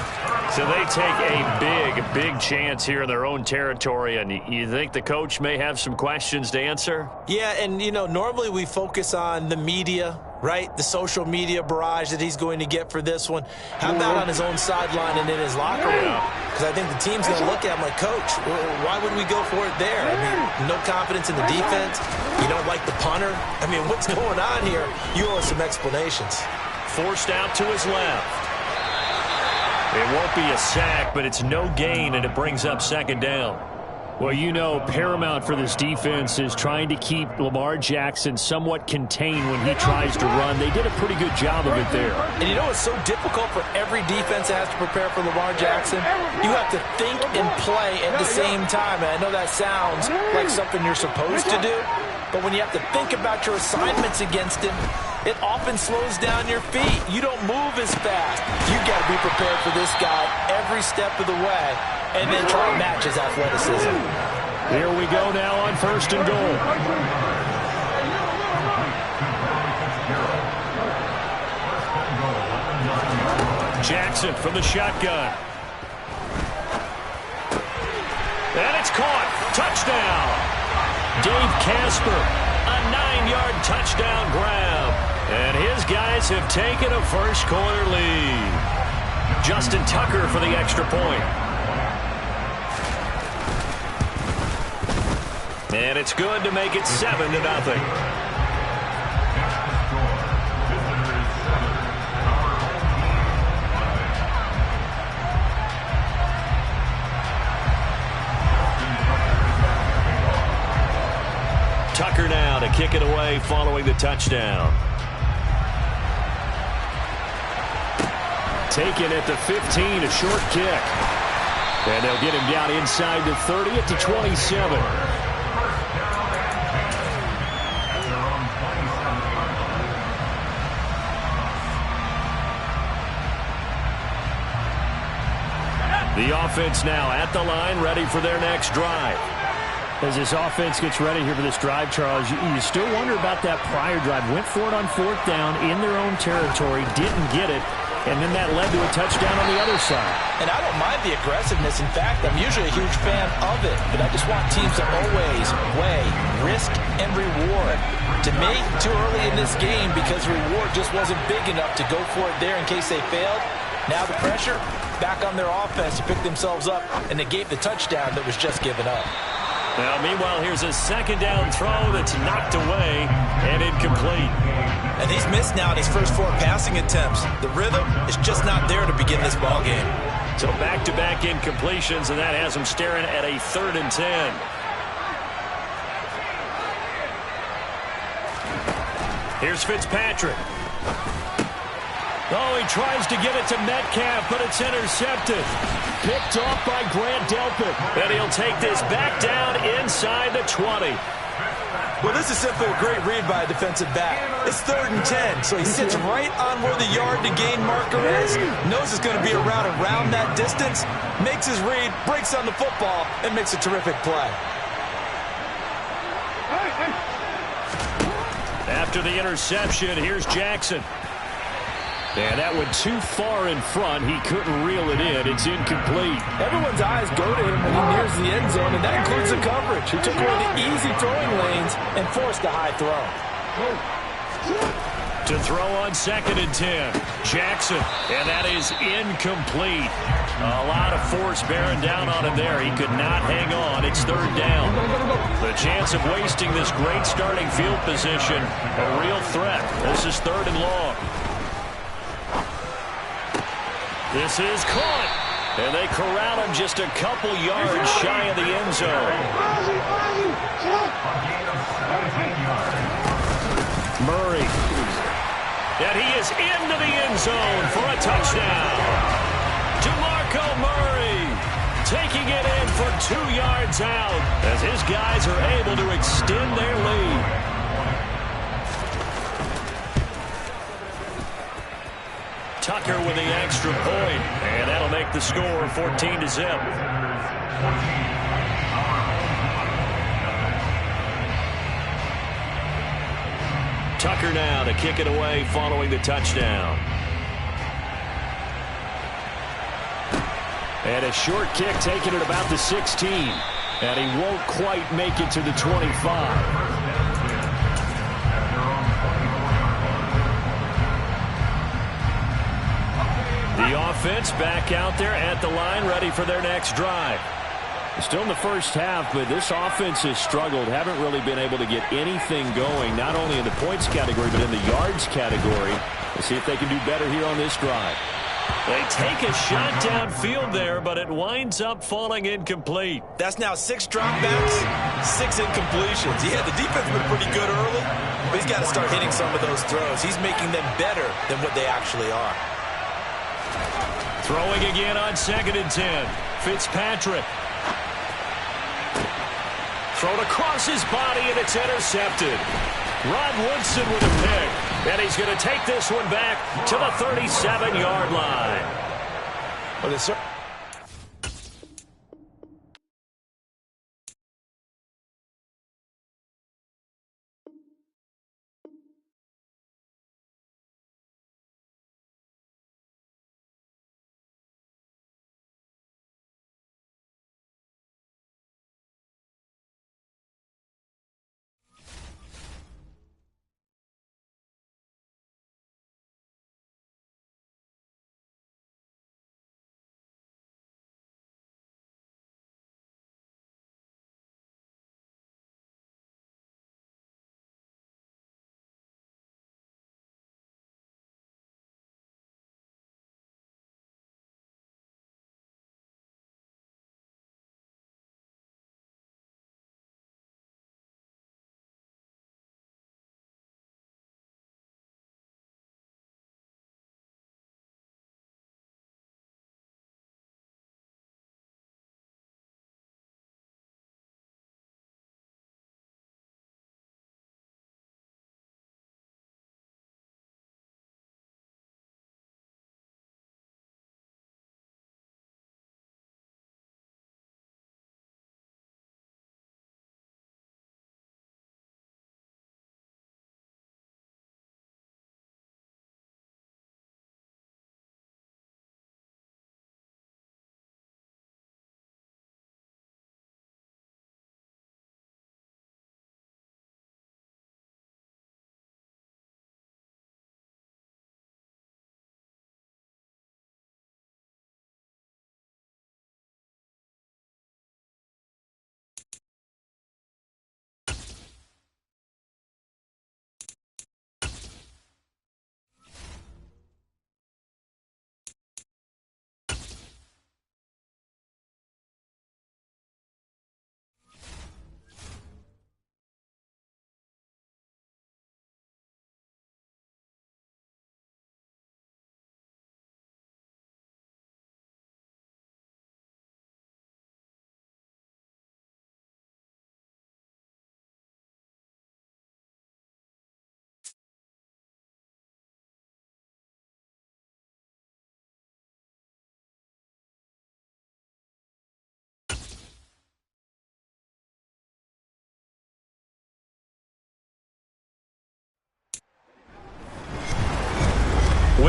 So they take a big chance here in their own territory, and you think the coach may have some questions to answer? Yeah, and, you know, normally we focus on the media, right? The social media barrage that he's going to get for this one. How about on his own sideline and in his locker room? Because I think the team's going to look at him like, Coach, why would we go for it there? I mean, no confidence in the defense. You don't like the punter. I mean, what's going on here? You owe us some explanations. Forced out to his left. It won't be a sack, but it's no gain, and it brings up 2nd down. Well, you know, paramount for this defense is trying to keep Lamar Jackson somewhat contained when he tries to run. They did a pretty good job of it there. And you know it's so difficult for every defense that has to prepare for Lamar Jackson? You have to think and play at the same time. And I know that sounds like something you're supposed to do, but when you have to think about your assignments against him, it often slows down your feet. You don't move as fast. You got to be prepared for this guy every step of the way and then try to match his athleticism. Here we go now on 1st and goal. Jackson from the shotgun. And it's caught. Touchdown. Dave Casper A 9-yard touchdown grab. And his guys have taken a first-quarter lead. Justin Tucker for the extra point. And it's good to make it 7-0. Tucker now to kick it away following the touchdown. Taken at the 15, a short kick. And they'll get him down inside the 30 at the 27. The offense now at the line, ready for their next drive. As this offense gets ready here for this drive, Charles, you still wonder about that prior drive. Went for it on 4th down in their own territory, didn't get it, and then that led to a touchdown on the other side. And I don't mind the aggressiveness. In fact, I'm usually a huge fan of it, but I just want teams to always weigh risk and reward. To me, too early in this game because the reward just wasn't big enough to go for it there in case they failed. Now the pressure back on their offense to pick themselves up, and they gave the touchdown that was just given up. Now, meanwhile, here's a 2nd down throw that's knocked away and incomplete. And he's missed now in his first 4 passing attempts. The rhythm is just not there to begin this ball game. So back-to-back incompletions, and that has him staring at a 3rd and 10. Here's Fitzpatrick. Oh, he tries to get it to Metcalf, but it's intercepted. Picked off by Grant Delpit. And he'll take this back down inside the 20. Well, this is simply a great read by a defensive back. It's 3rd and 10, so he sits right on where the yard to gain marker is, knows it's going to be around that distance, makes his read, breaks on the football, and makes a terrific play. After the interception, here's Jackson. And that went too far in front. He couldn't reel it in. It's incomplete. Everyone's eyes go to him when he nears the end zone, and that includes the coverage. He took away the easy throwing lanes and forced a high throw. To throw on 2nd and 10. Jackson, and that is incomplete. A lot of force bearing down on him there. He could not hang on. It's 3rd down. The chance of wasting this great starting field position, a real threat. This is 3rd and long. This is caught, and they corral him just a couple yards shy of the end zone. Murray, and he is into the end zone for a touchdown. DeMarco Murray taking it in for 2 yards out as his guys are able to extend their lead. Tucker with the extra point, and that'll make the score 14-0. Tucker now to kick it away following the touchdown. And a short kick taken at about the 16, and he won't quite make it to the 25. The offense back out there at the line, ready for their next drive. Still in the first half, but this offense has struggled. Haven't really been able to get anything going, not only in the points category, but in the yards category. We'll see if they can do better here on this drive. They take a shot downfield there, but it winds up falling incomplete. That's now 6 dropbacks, 6 incompletions. Yeah, the defense has been pretty good early, but he's got to start hitting some of those throws. He's making them better than what they actually are. Throwing again on 2nd and 10. Fitzpatrick. Thrown across his body, and it's intercepted. Rod Woodson with a pick. And he's going to take this one back to the 37-yard line. Well, it's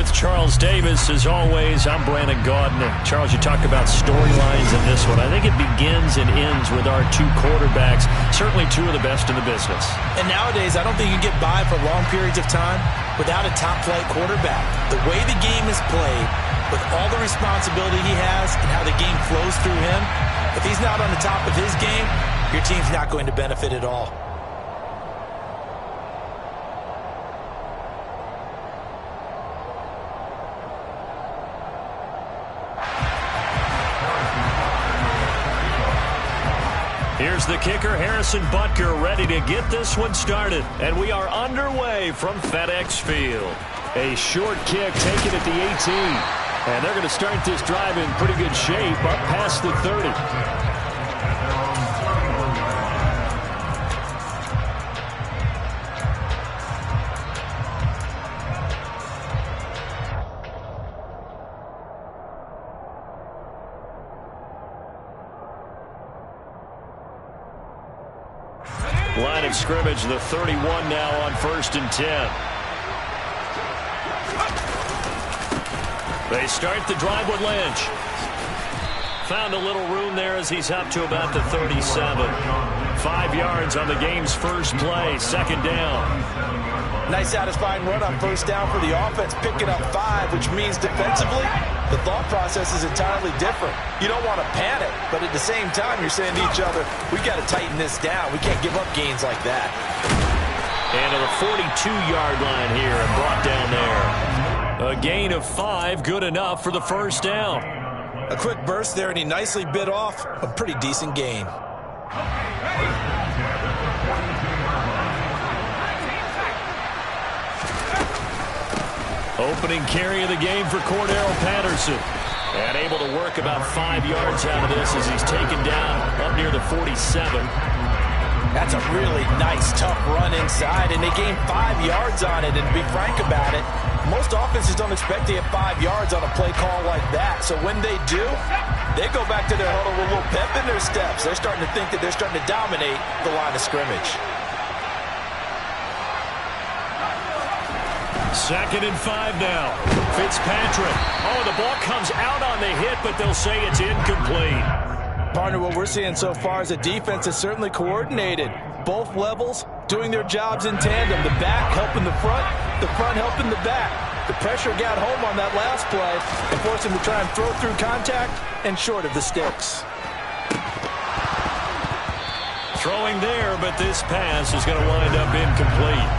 with Charles Davis. As always, I'm Brandon Gaudin. And Charles, you talk about storylines in this one. I think it begins and ends with our two quarterbacks, certainly two of the best in the business. And nowadays, I don't think you can get by for long periods of time without a top-flight quarterback. The way the game is played, with all the responsibility he has and how the game flows through him, if he's not on the top of his game, your team's not going to benefit at all. Here's the kicker, Harrison Butker, ready to get this one started. And we are underway from FedEx Field. A short kick taken at the 18. And they're going to start this drive in pretty good shape up past the 30. Line of scrimmage, the 31 now on 1st and 10. They start the drive with Lynch. Found a little room there as he's up to about the 37. 5 yards on the game's first play, 2nd down. Nice satisfying run on 1st down for the offense, picking up 5, which means defensively, the thought process is entirely different. You don't want to panic, but at the same time, you're saying to each other, we've got to tighten this down. We can't give up gains like that. And to the 42-yard line here and brought down there. A gain of 5, good enough for the 1st down. A quick burst there, and he nicely bit off a pretty decent gain. Opening carry of the game for Cordero Patterson. And able to work about 5 yards out of this as he's taken down up near the 47. That's a really nice, tough run inside, and they gained 5 yards on it. And to be frank about it, most offenses don't expect to get 5 yards on a play call like that. So when they do, they go back to their huddle with a little pep in their steps. They're starting to think that they're starting to dominate the line of scrimmage. 2nd and 5 now. Fitzpatrick. Oh, the ball comes out on the hit, but they'll say it's incomplete. Partner, what we're seeing so far is a defense that's certainly coordinated. Both levels doing their jobs in tandem. The back helping the front helping the back. The pressure got home on that last play and forced him to try and throw through contact and short of the sticks. Throwing there, but this pass is going to wind up incomplete.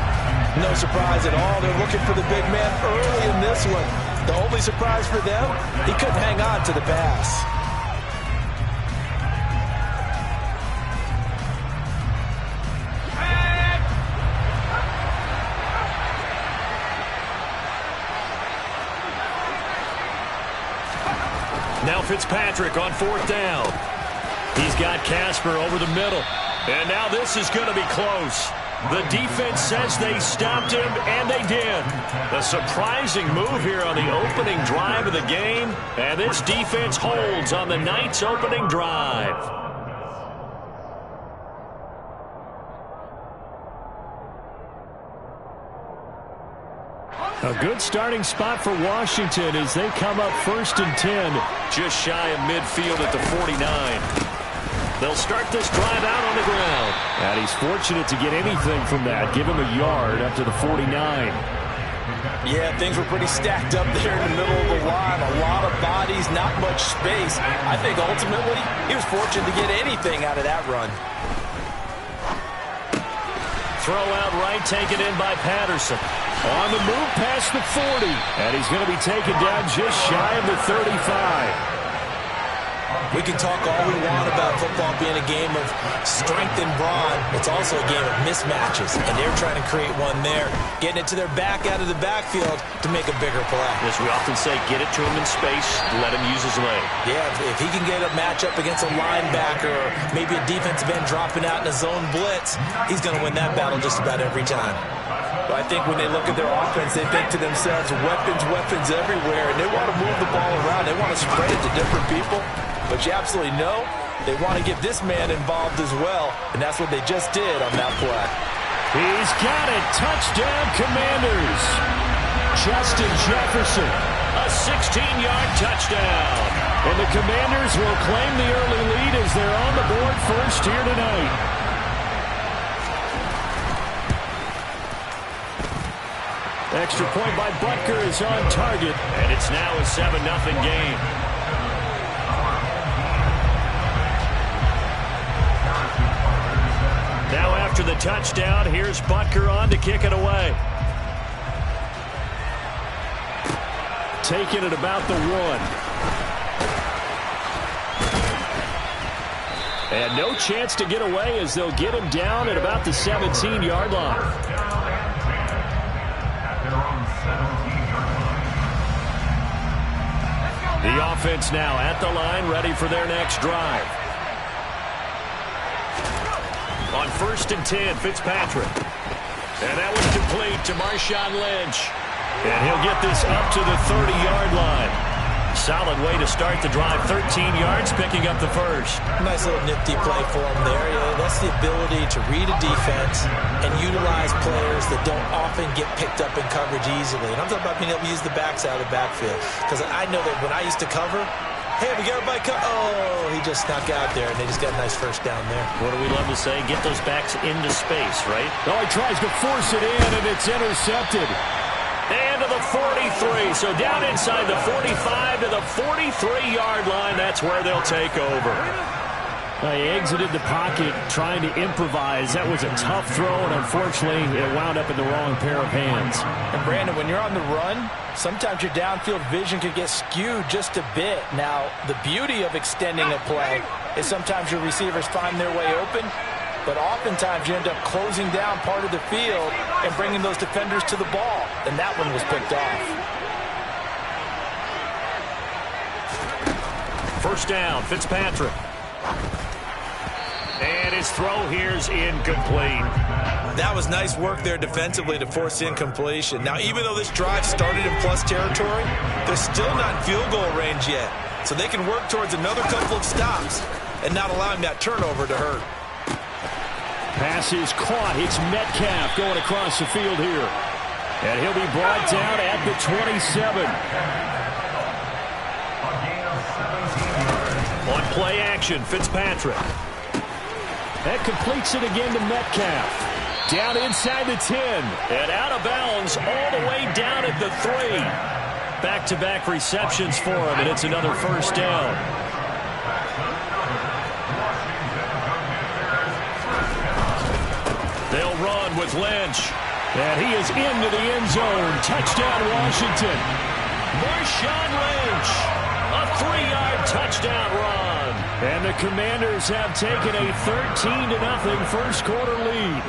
No surprise at all. They're looking for the big man early in this one. The only surprise for them, he couldn't hang on to the pass. Now Fitzpatrick on 4th down. He's got Casper over the middle. And now this is going to be close. The defense says they stopped him, and they did. A surprising move here on the opening drive of the game, and this defense holds on the night's opening drive. A good starting spot for Washington as they come up 1st and 10, just shy of midfield at the 49. They'll start this drive out on the ground. And he's fortunate to get anything from that. Give him a yard up to the 49. Yeah, things were pretty stacked up there in the middle of the line. A lot of bodies, not much space. I think ultimately he was fortunate to get anything out of that run. Throw out right, taken in by Patterson. On the move past the 40. And he's going to be taken down just shy of the 35. We can talk all we want about football being a game of strength and brawn. It's also a game of mismatches, and they're trying to create one there, getting it to their back out of the backfield to make a bigger play. As we often say, get it to him in space, let him use his leg. Yeah, if he can get a matchup against a linebacker or maybe a defensive end dropping out in a zone blitz, he's going to win that battle just about every time. But I think when they look at their offense, they think to themselves, weapons everywhere, and they want to move the ball around. They want to spread it to different people. But you absolutely know they want to get this man involved as well, and that's what they just did on that play. He's got it. Touchdown, Commanders. Justin Jefferson. A 16-yard touchdown. And the Commanders will claim the early lead as they're on the board first here tonight. Extra point by Butker is on target. And it's now a 7-0 game. Now after the touchdown, here's Butker on to kick it away. Taking it about the 1. And no chance to get away as they'll get him down at about the 17-yard line. The offense now at the line, ready for their next drive. On 1st and 10, Fitzpatrick. And that was complete to Marshawn Lynch. And he'll get this up to the 30-yard line. Solid way to start the drive. 13 yards, picking up the first. Nice little nifty play for him there. Yeah, that's the ability to read a defense and utilize players that don't often get picked up in coverage easily. And I'm talking about being able to use the backside of the backfield. Because I know that when I used to cover, hey, we got everybody oh, he just snuck out there, and they just got a nice first down there. What do we love to say? Get those backs into space, right? Oh, he tries to force it in, and it's intercepted. And to the 43. So down inside the 45 to the 43-yard line. That's where they'll take over. He exited the pocket trying to improvise. That was a tough throw, and unfortunately, it wound up in the wrong pair of hands. And Brandon, when you're on the run, sometimes your downfield vision could get skewed just a bit. Now, the beauty of extending a play is sometimes your receivers find their way open, but oftentimes you end up closing down part of the field and bringing those defenders to the ball. And that one was picked off. First down, Fitzpatrick. And his throw here's incomplete. That was nice work there defensively to force incompletion. Now, even though this drive started in plus territory, they're still not in field goal range yet. So they can work towards another couple of stops and not allowing that turnover to hurt. Pass is caught. It's Metcalf going across the field here. And he'll be brought down at the 27. On play action, Fitzpatrick. That completes it again to Metcalf. Down inside the 10. And out of bounds all the way down at the 3. Back-to-back receptions for him, and it's another first down. They'll run with Lynch. And he is into the end zone. Touchdown, Washington. Marshawn Lynch. A 3-yard touchdown run. And the Commanders have taken a 13-0 first quarter lead.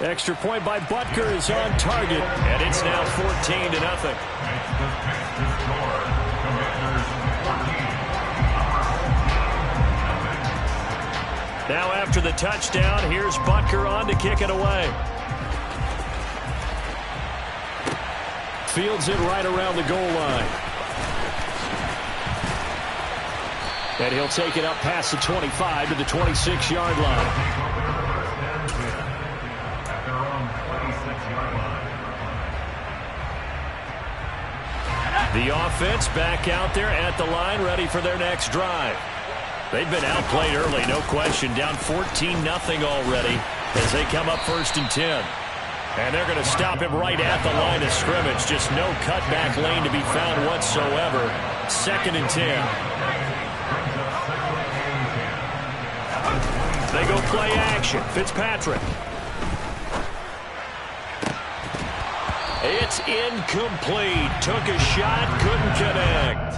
Extra point by Butker is on target. And it's now 14-0. Now after the touchdown, here's Butker on to kick it away. Fields it right around the goal line. And he'll take it up past the 25 to the 26-yard line. At their own 26-yard line. The offense back out there at the line, ready for their next drive. They've been outplayed early, no question. Down 14-0 already as they come up 1st and 10. And they're going to stop him right at the line of scrimmage. Just no cutback lane to be found whatsoever. 2nd and 10. They go play action. Fitzpatrick. It's incomplete. Took a shot, couldn't connect.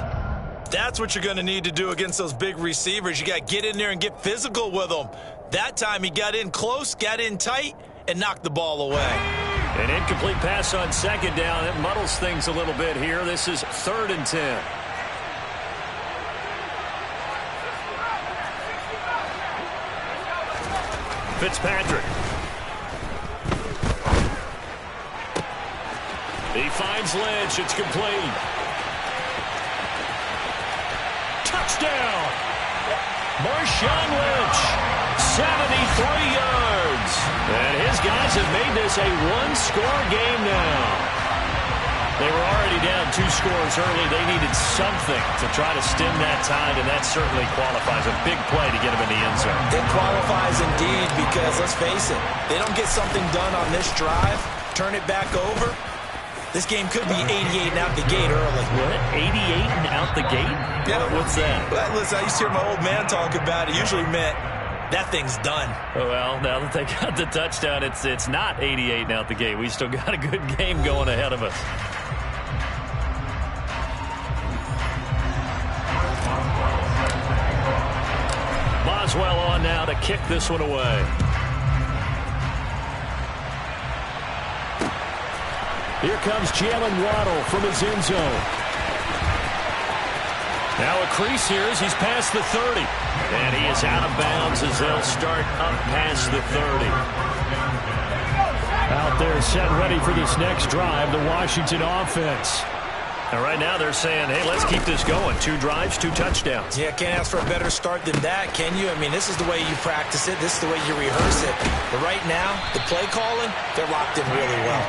That's what you're going to need to do against those big receivers. You got to get in there and get physical with them. That time he got in close, got in tight, and knocked the ball away. An incomplete pass on 2nd down. It muddles things a little bit here. This is 3rd and 10. Fitzpatrick. He finds Lynch. It's complete. Touchdown! Marshawn Lynch, 73 yards. And his guys have made this a one-score game now. They were already down 2 scores early. They needed something to try to stem that tide, and that certainly qualifies. A big play to get them in the end zone. It qualifies indeed because, let's face it, they don't get something done on this drive, turn it back over, this game could be 88 and out the gate early. What? 88 and out the gate? Yeah. What's that? Well, listen, I used to hear my old man talk about it. Usually meant that thing's done. Well, now that they got the touchdown, it's not 88 and out the gate. We still got a good game going ahead of us. Boswell on now to kick this one away. Here comes Jalen Waddle from his end zone. Now a crease here as he's past the 30. And he is out of bounds as they'll start up past the 30. Out there set ready for this next drive, the Washington offense. And right now they're saying, hey, let's keep this going. 2 drives, 2 touchdowns. Yeah, can't ask for a better start than that, can you? I mean, this is the way you practice it. This is the way you rehearse it. But right now, the play calling, they're locked in really well.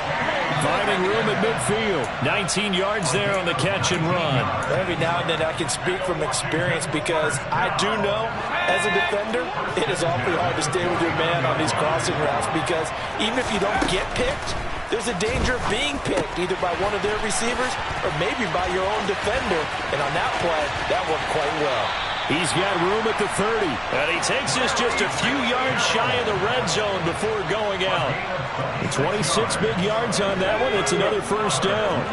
Finding room at midfield. 19 yards there on the catch and run. Every now and then I can speak from experience because I do know, as a defender, it is awfully hard to stay with your man on these crossing routes because even if you don't get picked, there's a danger of being picked either by one of their receivers or maybe by your own defender. And on that play, that worked quite well. He's got room at the 30. And he takes this just a few yards shy of the red zone before going out. 26 big yards on that one. It's another first down.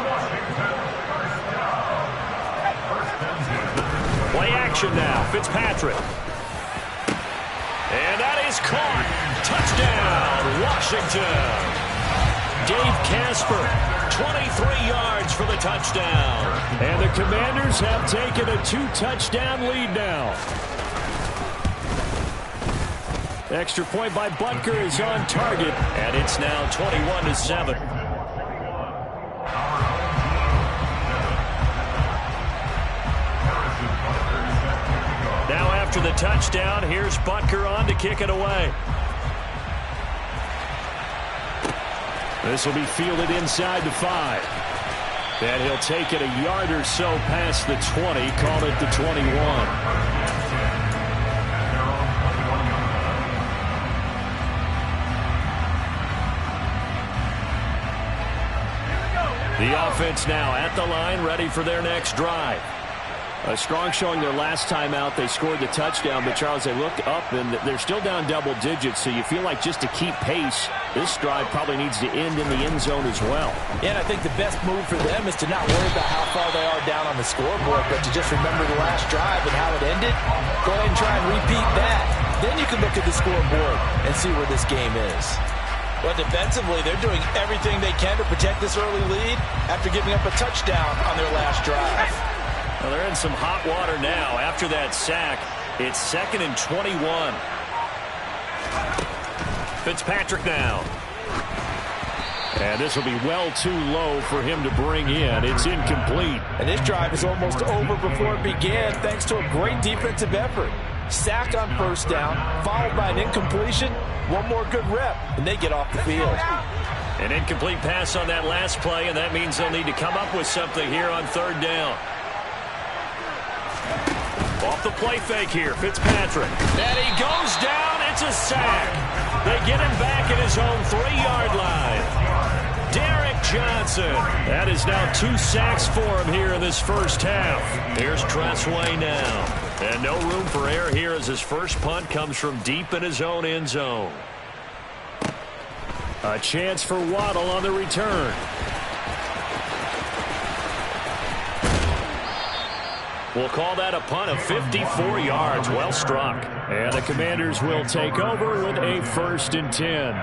Play action now. Fitzpatrick. And that is caught. Touchdown, Washington. Dave Casper, 23 yards for the touchdown. And the Commanders have taken a 2-touchdown lead now. Extra point by Butker is on target. And it's now 21-7. Now after the touchdown, here's Butker on to kick it away. This will be fielded inside the 5. And he'll take it a yard or so past the 20, call it the 21. The offense now at the line, ready for their next drive. A strong showing their last time out. They scored the touchdown, but Charles, they look up and they're still down double digits, so you feel like just to keep pace, this drive probably needs to end in the end zone as well. Yeah, and I think the best move for them is to not worry about how far they are down on the scoreboard, but to just remember the last drive and how it ended. Go ahead and try and repeat that. Then you can look at the scoreboard and see where this game is. But defensively, they're doing everything they can to protect this early lead after giving up a touchdown on their last drive. Well, they're in some hot water now. After that sack, it's 2nd and 21. Fitzpatrick now. And this will be well too low for him to bring in. It's incomplete. And this drive is almost over before it began thanks to a great defensive effort. Sack on first down, followed by an incompletion. One more good rep, and they get off the field. An incomplete pass on that last play, and that means they'll need to come up with something here on 3rd down. Off the play fake here, Fitzpatrick. And he goes down. It's a sack. They get him back at his own 3-yard line. Derek Johnson. That is now 2 sacks for him here in this first half. Here's Tressway now. And no room for error here as his first punt comes from deep in his own end zone. A chance for Waddle on the return. We'll call that a punt of 54 yards. Well struck. And the Commanders will take over with a 1st and 10.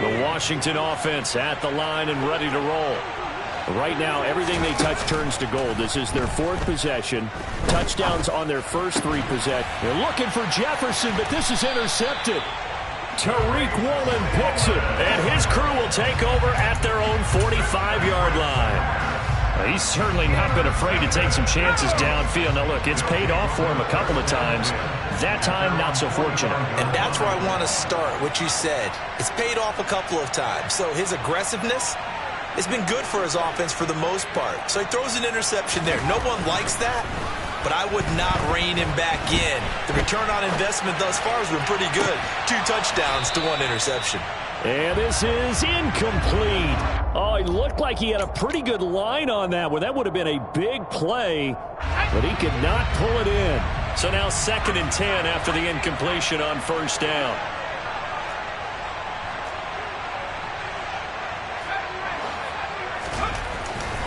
The Washington offense at the line and ready to roll. Right now, everything they touch turns to gold. This is their 4th possession. Touchdowns on their first 3 possessions. They're looking for Jefferson, but this is intercepted. Tariq Woolen picks it. And his crew will take over at their own 45-yard line. He's certainly not been afraid to take some chances downfield. Now, look, it's paid off for him a couple of times. That time, not so fortunate. And that's where I want to start, what you said. It's paid off a couple of times. So his aggressiveness has been good for his offense for the most part. So he throws an interception there. No one likes that, but I would not rein him back in. The return on investment thus far has been pretty good. 2 touchdowns to 1 interception. And this is incomplete. Oh, it looked like he had a pretty good line on that one. That would have been a big play, but he could not pull it in. So now 2nd and 10 after the incompletion on 1st down.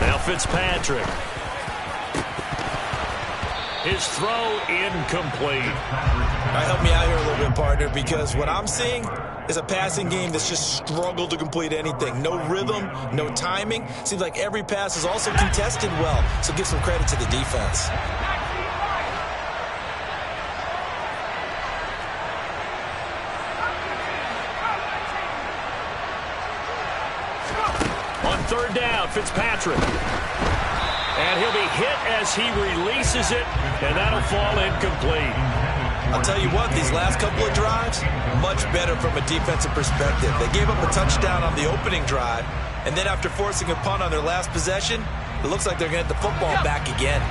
Now Fitzpatrick. His throw incomplete. Help me out here a little bit, partner, because what I'm seeing is a passing game that's just struggled to complete anything. No rhythm, no timing. Seems like every pass is also contested well, so give some credit to the defense. On 3rd down, Fitzpatrick. And he'll be hit as he releases it, and that'll fall incomplete. I'll tell you what, these last couple of drives, much better from a defensive perspective. They gave up a touchdown on the opening drive, and then after forcing a punt on their last possession, it looks like they're going to get the football back again.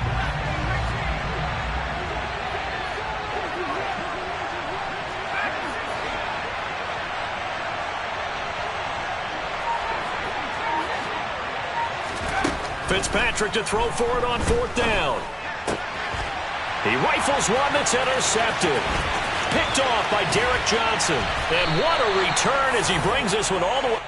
Fitzpatrick to throw for it on 4th down. He rifles one that's intercepted. Picked off by Derek Johnson. And what a return as he brings this one all the way.